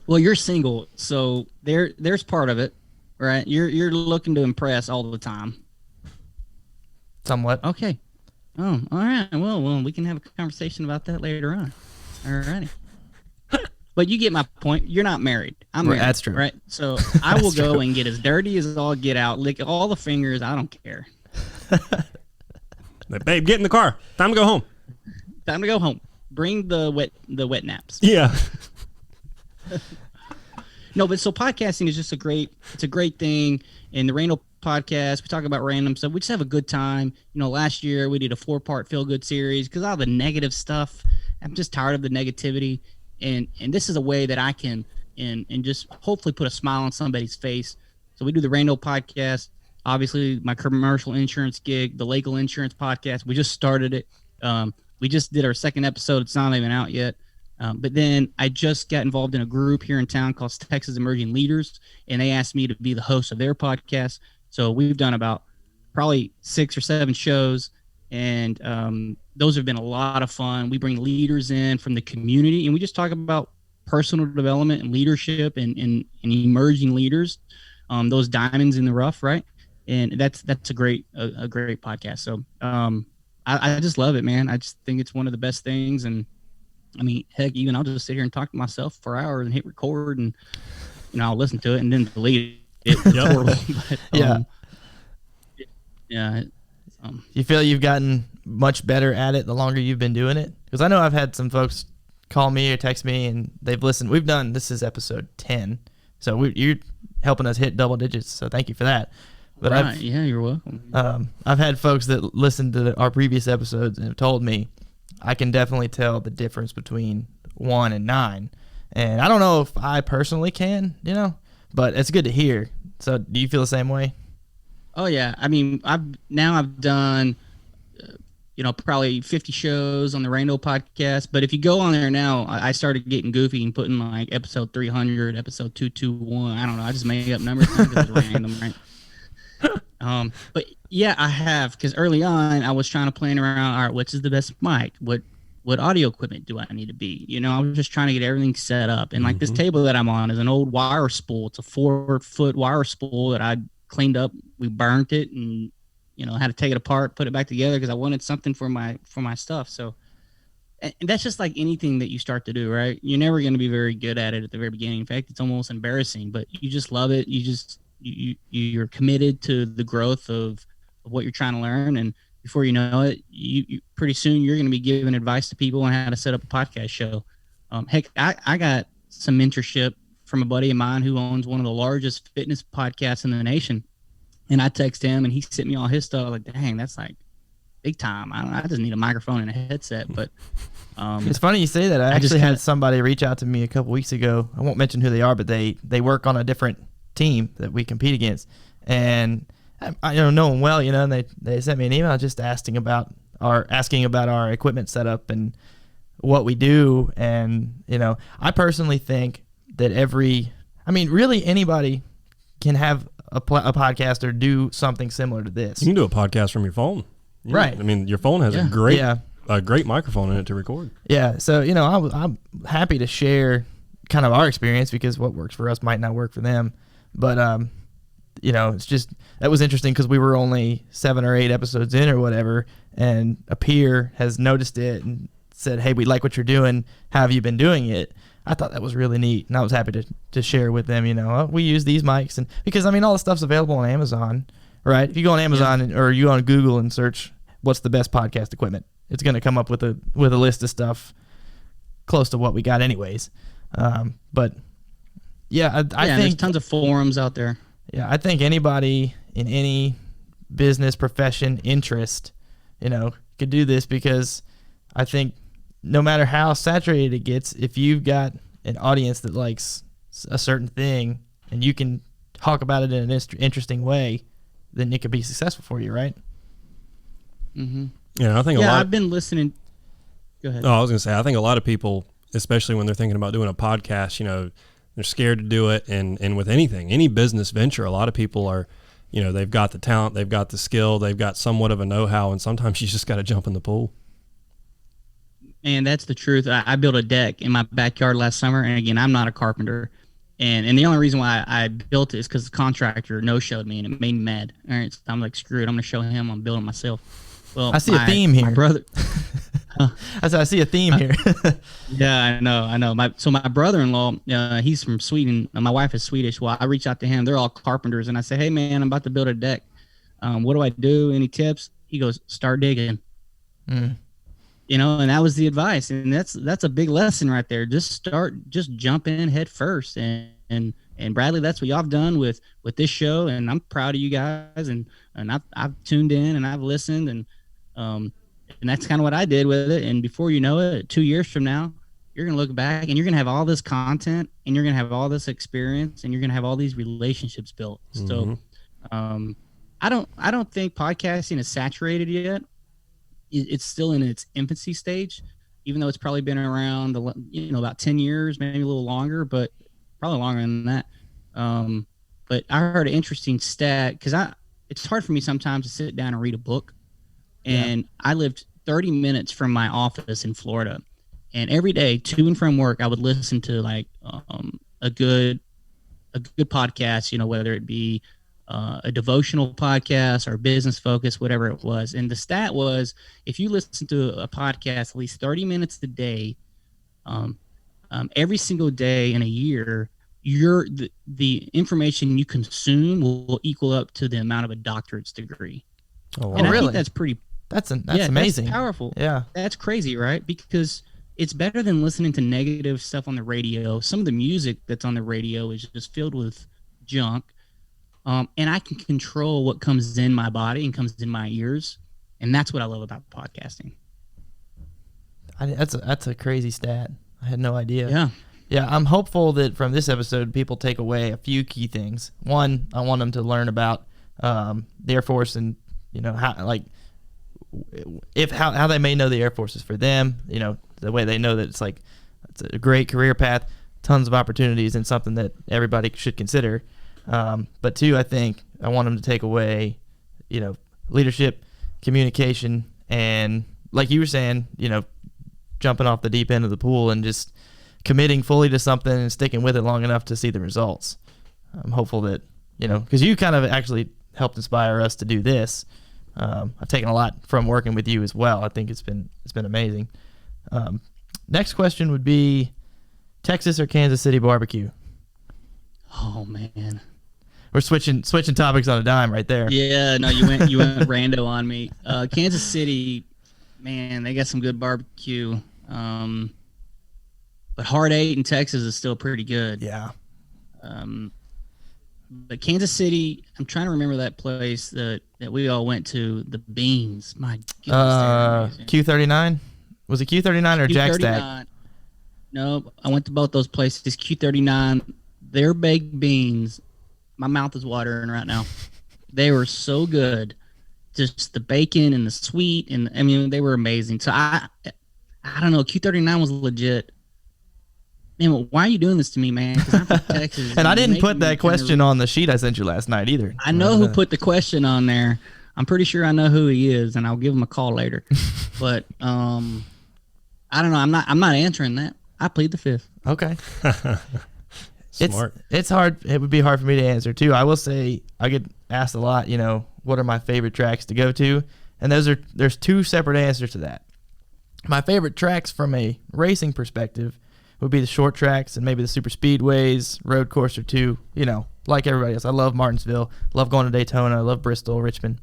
Well, you're single, so there's part of it, right? You're looking to impress all the time. Somewhat. Okay. Oh, all right. Well, we can have a conversation about that later on. All righty. But you get my point. You're not married. I'm married. That's true. Right? So I will go and get as dirty as all get out, lick all the fingers. I don't care. Like, babe, get in the car. Time to go home. Time to go home. Bring the wet naps. Yeah. No, but so podcasting is just a great thing. And the Randall podcast, we talk about random stuff. We just have a good time. Last year we did a 4-part feel good series because all the negative stuff, I'm just tired of the negativity. And this is a way that I can and just hopefully put a smile on somebody's face. So we do the Randall podcast. Obviously, my commercial insurance gig, the legal insurance podcast. We just started it. We just did our 2nd episode. It's not even out yet. But then I just got involved in a group here in town called Texas Emerging Leaders, and they asked me to be the host of their podcast. So we've done about probably 6 or 7 shows, and those have been a lot of fun. We bring leaders in from the community, and we just talk about personal development and leadership and emerging leaders, those diamonds in the rough, right? And that's a great podcast. So I just love it, man. I just think it's one of the best things. And I mean, heck, even I'll just sit here and talk to myself for hours and hit record, and I'll listen to it and then delete It's horrible. But, Yeah. Yeah. You feel you've gotten much better at it the longer you've been doing it? Because I know I've had some folks call me or text me and they've listened. This is episode 10. So you're helping us hit double digits. So thank you for that. But right. Yeah, you're welcome. I've had folks that listened to our previous episodes and have told me I can definitely tell the difference between 1 and 9. And I don't know if I personally can, but it's good to hear. So do you feel the same way? Oh yeah, I mean, I've done, probably 50 shows on the Rainbow podcast. But if you go on there now, I started getting goofy and putting like episode 300, episode 221. I don't know. I just made up numbers because it's random, right? But yeah, I have, because early on I was trying to plan around. All right, which is the best mic? What audio equipment do I need to be? I was just trying to get everything set up. And like this table that I'm on is an old wire spool. It's a 4-foot wire spool that I cleaned up. We burnt it and had to take it apart, put it back together because I wanted something for my stuff. So, and that's just like anything that you start to do, right? You're never going to be very good at it at the very beginning. In fact, it's almost embarrassing, but you just love it. You're committed to the growth of what you're trying to learn, and before you know it, you pretty soon you're going to be giving advice to people on how to set up a podcast show. Heck, I got some mentorship from a buddy of mine who owns one of the largest fitness podcasts in the nation. And I text him and he sent me all his stuff. Like, dang, that's like big time. I just need a microphone and a headset. But it's funny you say that. I actually had somebody reach out to me a couple weeks ago. I won't mention who they are, but they work on a different team that we compete against. And I know them well, and they sent me an email just asking about our equipment setup and what we do. And, I personally think that really anybody can have a podcast or do something similar to this. You can do a podcast from your phone. Right. I mean, your phone has a great microphone in it to record. Yeah. So, I'm happy to share kind of our experience because what works for us might not work for them. But, it's just, that was interesting because we were only 7 or 8 episodes in or whatever. And a peer has noticed it and said, hey, we like what you're doing. How have you been doing it? I thought that was really neat, and I was happy to share with them. We use these mics, and because all the stuff's available on Amazon, right? If you go on Amazon or you go on Google and search what's the best podcast equipment, it's going to come up with a list of stuff close to what we got, anyways. But yeah, I think there's tons of forums out there. Yeah, I think anybody in any business, profession, interest, could do this because I think. No matter how saturated it gets, if you've got an audience that likes a certain thing and you can talk about it in an interesting way, then it could be successful for you, right? Mm-hmm. Yeah, I think I've been listening. Go ahead. Oh, I was going to say, I think a lot of people, especially when they're thinking about doing a podcast, they're scared to do it. And with any business venture, a lot of people are, they've got the talent, they've got the skill, they've got somewhat of a know-how, and sometimes you just got to jump in the pool. And that's the truth. I built a deck in my backyard last summer, and again, I'm not a carpenter, and the only reason why I built it is because the contractor no-showed me, and it made me mad. All right, so I'm like, screw it, I'm going to show him I'm building it myself. Well, I see a theme here, my brother. I see a theme here. Yeah, I know. My brother-in-law, he's from Sweden. My wife is Swedish. Well, I reached out to him. They're all carpenters, and I say, hey man, I'm about to build a deck. What do I do? Any tips? He goes, start digging. And that was the advice, and that's a big lesson right there. Just jump in head first, and Bradley, that's what y'all have done with this show, and I'm proud of you guys, and I've tuned in and I've listened, and that's kind of what I did with it. And before you know it, 2 years from now, you're gonna look back and you're gonna have all this content, and you're gonna have all this experience, and you're gonna have all these relationships built. So, I don't think podcasting is saturated yet. It's still in its infancy stage, even though it's probably been around, about 10 years, maybe a little longer, but probably longer than that. But I heard an interesting stat because it's hard for me sometimes to sit down and read a book. And I lived 30 minutes from my office in Florida, and every day to and from work, I would listen to like a good podcast, whether it be a devotional podcast or business focus, whatever it was. And the stat was, if you listen to a podcast at least 30 minutes a day, every single day in a year, the information you consume will equal up to the amount of a doctorate's degree. Oh, wow. And I really? think that's pretty. That's Yeah, amazing. That's powerful. Yeah. That's crazy, right? Because it's better than listening to negative stuff on the radio. Some of the music that's on the radio is just filled with junk. And I can control what comes in my body and comes in my ears. And that's what I love about podcasting. That's a crazy stat. I had no idea. Yeah. Yeah, I'm hopeful that from this episode, people take away a few key things. One, I want them to learn about the Air Force and, how they may know the Air Force is for them, the way they know that it's a great career path, tons of opportunities, and something that everybody should consider. But two, I think I want them to take away, leadership, communication, and like you were saying, jumping off the deep end of the pool and just committing fully to something and sticking with it long enough to see the results. I'm hopeful that, because you kind of actually helped inspire us to do this. I've taken a lot from working with you as well. I think it's been amazing. Next question would be Texas or Kansas City barbecue. Oh man, we're switching topics on a dime right there. Yeah, no, you went rando on me. Kansas City, man, they got some good barbecue. But Hard 8 in Texas is still pretty good. Yeah. But Kansas City, I'm trying to remember that place that we all went to, the Beans. My goodness. Q39? Was it Q39 or Jack Stack? No, I went to both those places. Q39, their baked beans. My mouth is watering right now. They were so good. Just the bacon and the sweet, and I mean, they were amazing. So I don't know. Q39 was legit. Man, why are you doing this to me, man? Because I'm from Texas. And I didn't put that question on the sheet I sent you last night either. I know who put the question on there. I'm pretty sure I know who he is, and I'll give him a call later. But I don't know. I'm not answering that. I plead the fifth. Okay. Smart. It's hard. It would be hard for me to answer too. I will say I get asked a lot. What are my favorite tracks to go to? And there's two separate answers to that. My favorite tracks from a racing perspective would be the short tracks and maybe the super speedways, road course or two, like everybody else. I love Martinsville, love going to Daytona, I love Bristol, Richmond.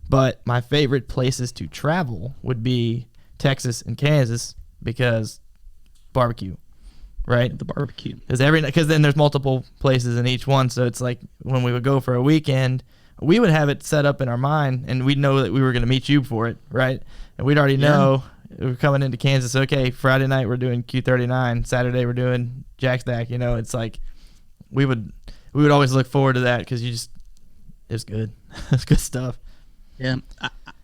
But my favorite places to travel would be Texas and Kansas because barbecue, right? The barbecue. Because then there's multiple places in each one. So it's like when we would go for a weekend, we would have it set up in our mind and we'd know that we were going to meet you for it, right? And we'd already know. We're coming into Kansas. Okay, Friday night we're doing Q39. Saturday we're doing Jack Stack. It's like we would always look forward to that because it's good. It's good stuff. Yeah,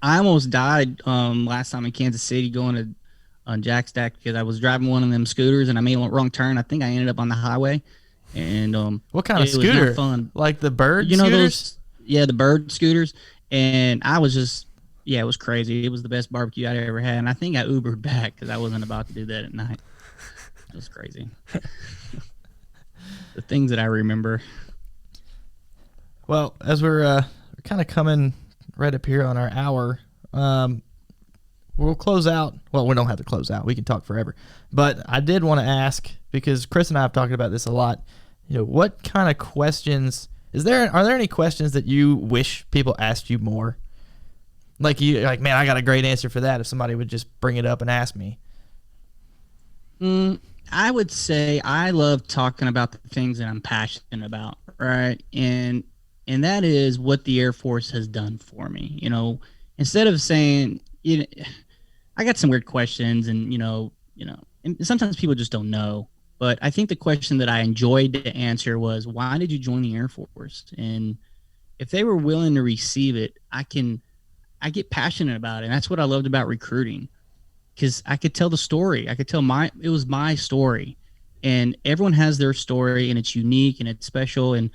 I almost died last time in Kansas City going on Jack Stack because I was driving one of them scooters and I made a wrong turn. I think I ended up on the highway. And what kind of scooter? Was not fun. Like the bird scooters? The bird scooters. And I was just. Yeah, it was crazy. It was the best barbecue I'd ever had. And I think I Ubered back because I wasn't about to do that at night. It was crazy. The things that I remember. Well, as we're kind of coming right up here on our hour, we'll close out. Well, we don't have to close out. We can talk forever. But I did want to ask, because Chris and I have talked about this a lot, what kind of questions, are there any questions that you wish people asked you more? Man, I got a great answer for that if somebody would just bring it up and ask me. I would say I love talking about the things that I'm passionate about, right? And that is what the Air Force has done for me. Instead of saying, I got some weird questions and, and sometimes people just don't know. But I think the question that I enjoyed to answer was, why did you join the Air Force? And if they were willing to receive it, I get passionate about it. And that's what I loved about recruiting, because I could tell the story. I could tell it was my story, and everyone has their story and it's unique and it's special. And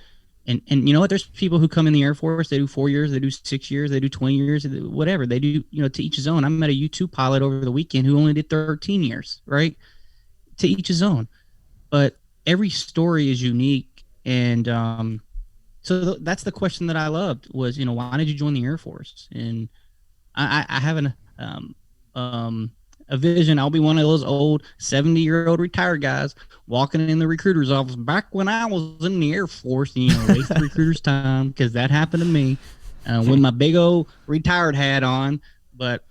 you know what? There's people who come in the Air Force, they do 4 years, they do 6 years, they do 20 years, whatever they do, to each his own. I met a U2 pilot over the weekend who only did 13 years, right? To each his own. But every story is unique. And, so that's the question that I loved was, why did you join the Air Force? And I haven't, a vision. I'll be one of those old 70-year-old retired guys walking in the recruiter's office back when I was in the Air Force, waste the recruiter's time, because that happened to me with my big old retired hat on. But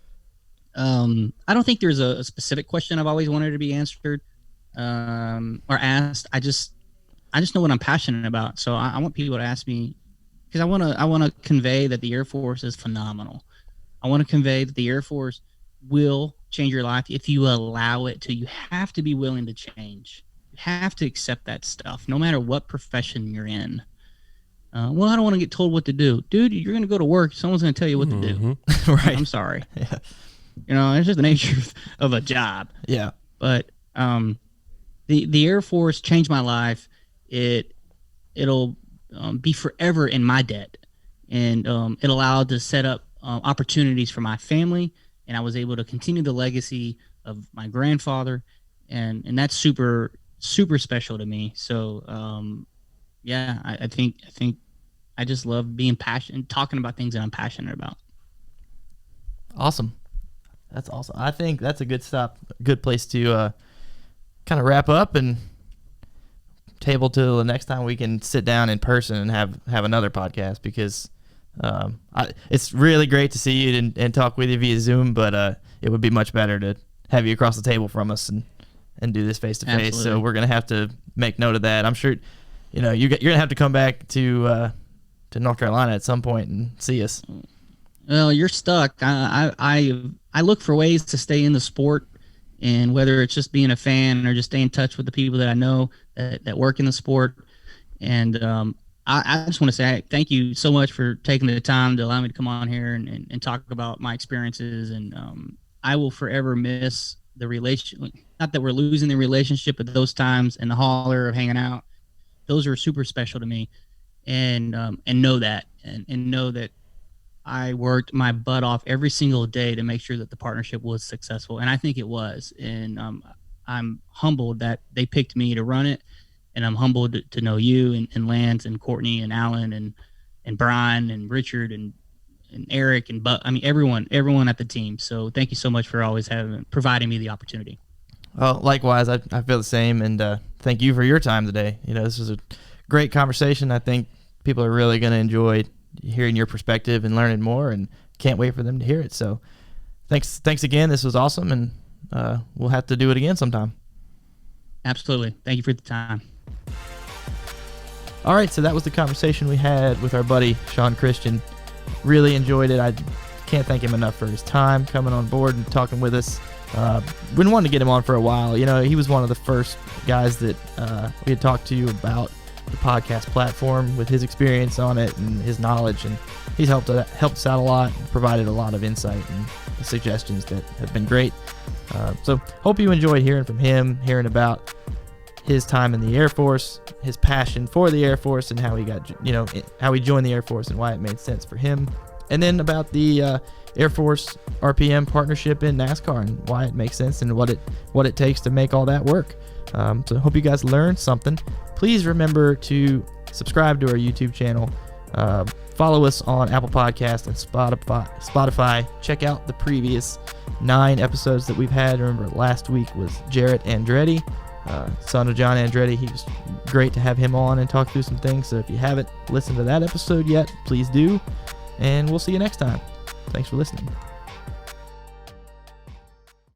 I don't think there's a specific question I've always wanted to be answered or asked. I just know what I'm passionate about. So I want people to ask me, because I want to convey that the Air Force is phenomenal. I want to convey that the Air Force will change your life if you allow it to. You have to be willing to change. You have to accept that stuff, no matter what profession you're in. Well, I don't want to get told what to do. Dude, you're going to go to work. Someone's going to tell you what to do. Right. I'm sorry. Yeah. It's just the nature of a job. Yeah. But the Air Force changed my life. It'll be forever in my debt. And it allowed to set up opportunities for my family. And I was able to continue the legacy of my grandfather. And that's super, super special to me. So, I think I just love being passionate, talking about things that I'm passionate about. Awesome. That's awesome. I think that's a good place to kind of wrap up and table till the next time we can sit down in person and have another podcast, because it's really great to see you and talk with you via Zoom, but it would be much better to have you across the table from us and do this face to face. So we're gonna have to make note of that. I'm sure you're gonna have to come back to North Carolina at some point and see us. Well, you're stuck. I look for ways to stay in the sport, and whether it's just being a fan or just stay in touch with the people that I know that work in the sport. And I just want to say thank you so much for taking the time to allow me to come on here and talk about my experiences. And I will forever miss the relation. Not that we're losing the relationship, but those times and the holler of hanging out, those are super special to me. And know that, and know that I worked my butt off every single day to make sure that the partnership was successful. And I think it was. And I'm humbled that they picked me to run it. And I'm humbled to know you and Lance and Courtney and Alan and Brian and Richard and Eric and everyone at the team. So thank you so much for always providing me the opportunity. Well, likewise, I feel the same. And thank you for your time today. This was a great conversation. I think people are really going to enjoy hearing your perspective and learning more, and can't wait for them to hear it. So thanks again. This was awesome, and we'll have to do it again sometime. Absolutely. Thank you for the time. All right, so that was the conversation we had with our buddy Sean Christian. Really enjoyed it. I can't thank him enough for his time coming on board and talking with us. Been wanting to get him on for a while. He was one of the first guys that we had talked to about the podcast platform with his experience on it and his knowledge, and he's helped us out a lot, provided a lot of insight and suggestions that have been great. So hope you enjoyed hearing from him, hearing about his time in the Air Force, his passion for the Air Force, and how he got, how he joined the Air Force and why it made sense for him, and then about the Air Force RPM partnership in NASCAR and why it makes sense and what it takes to make all that work. So hope you guys learned something. Please remember to subscribe to our YouTube channel. Follow us on Apple Podcasts and Spotify. Check out the previous 9 episodes that we've had. Remember, last week was Jarrett Andretti, son of John Andretti. He was great to have him on and talk through some things. So if you haven't listened to that episode yet, please do. And we'll see you next time. Thanks for listening.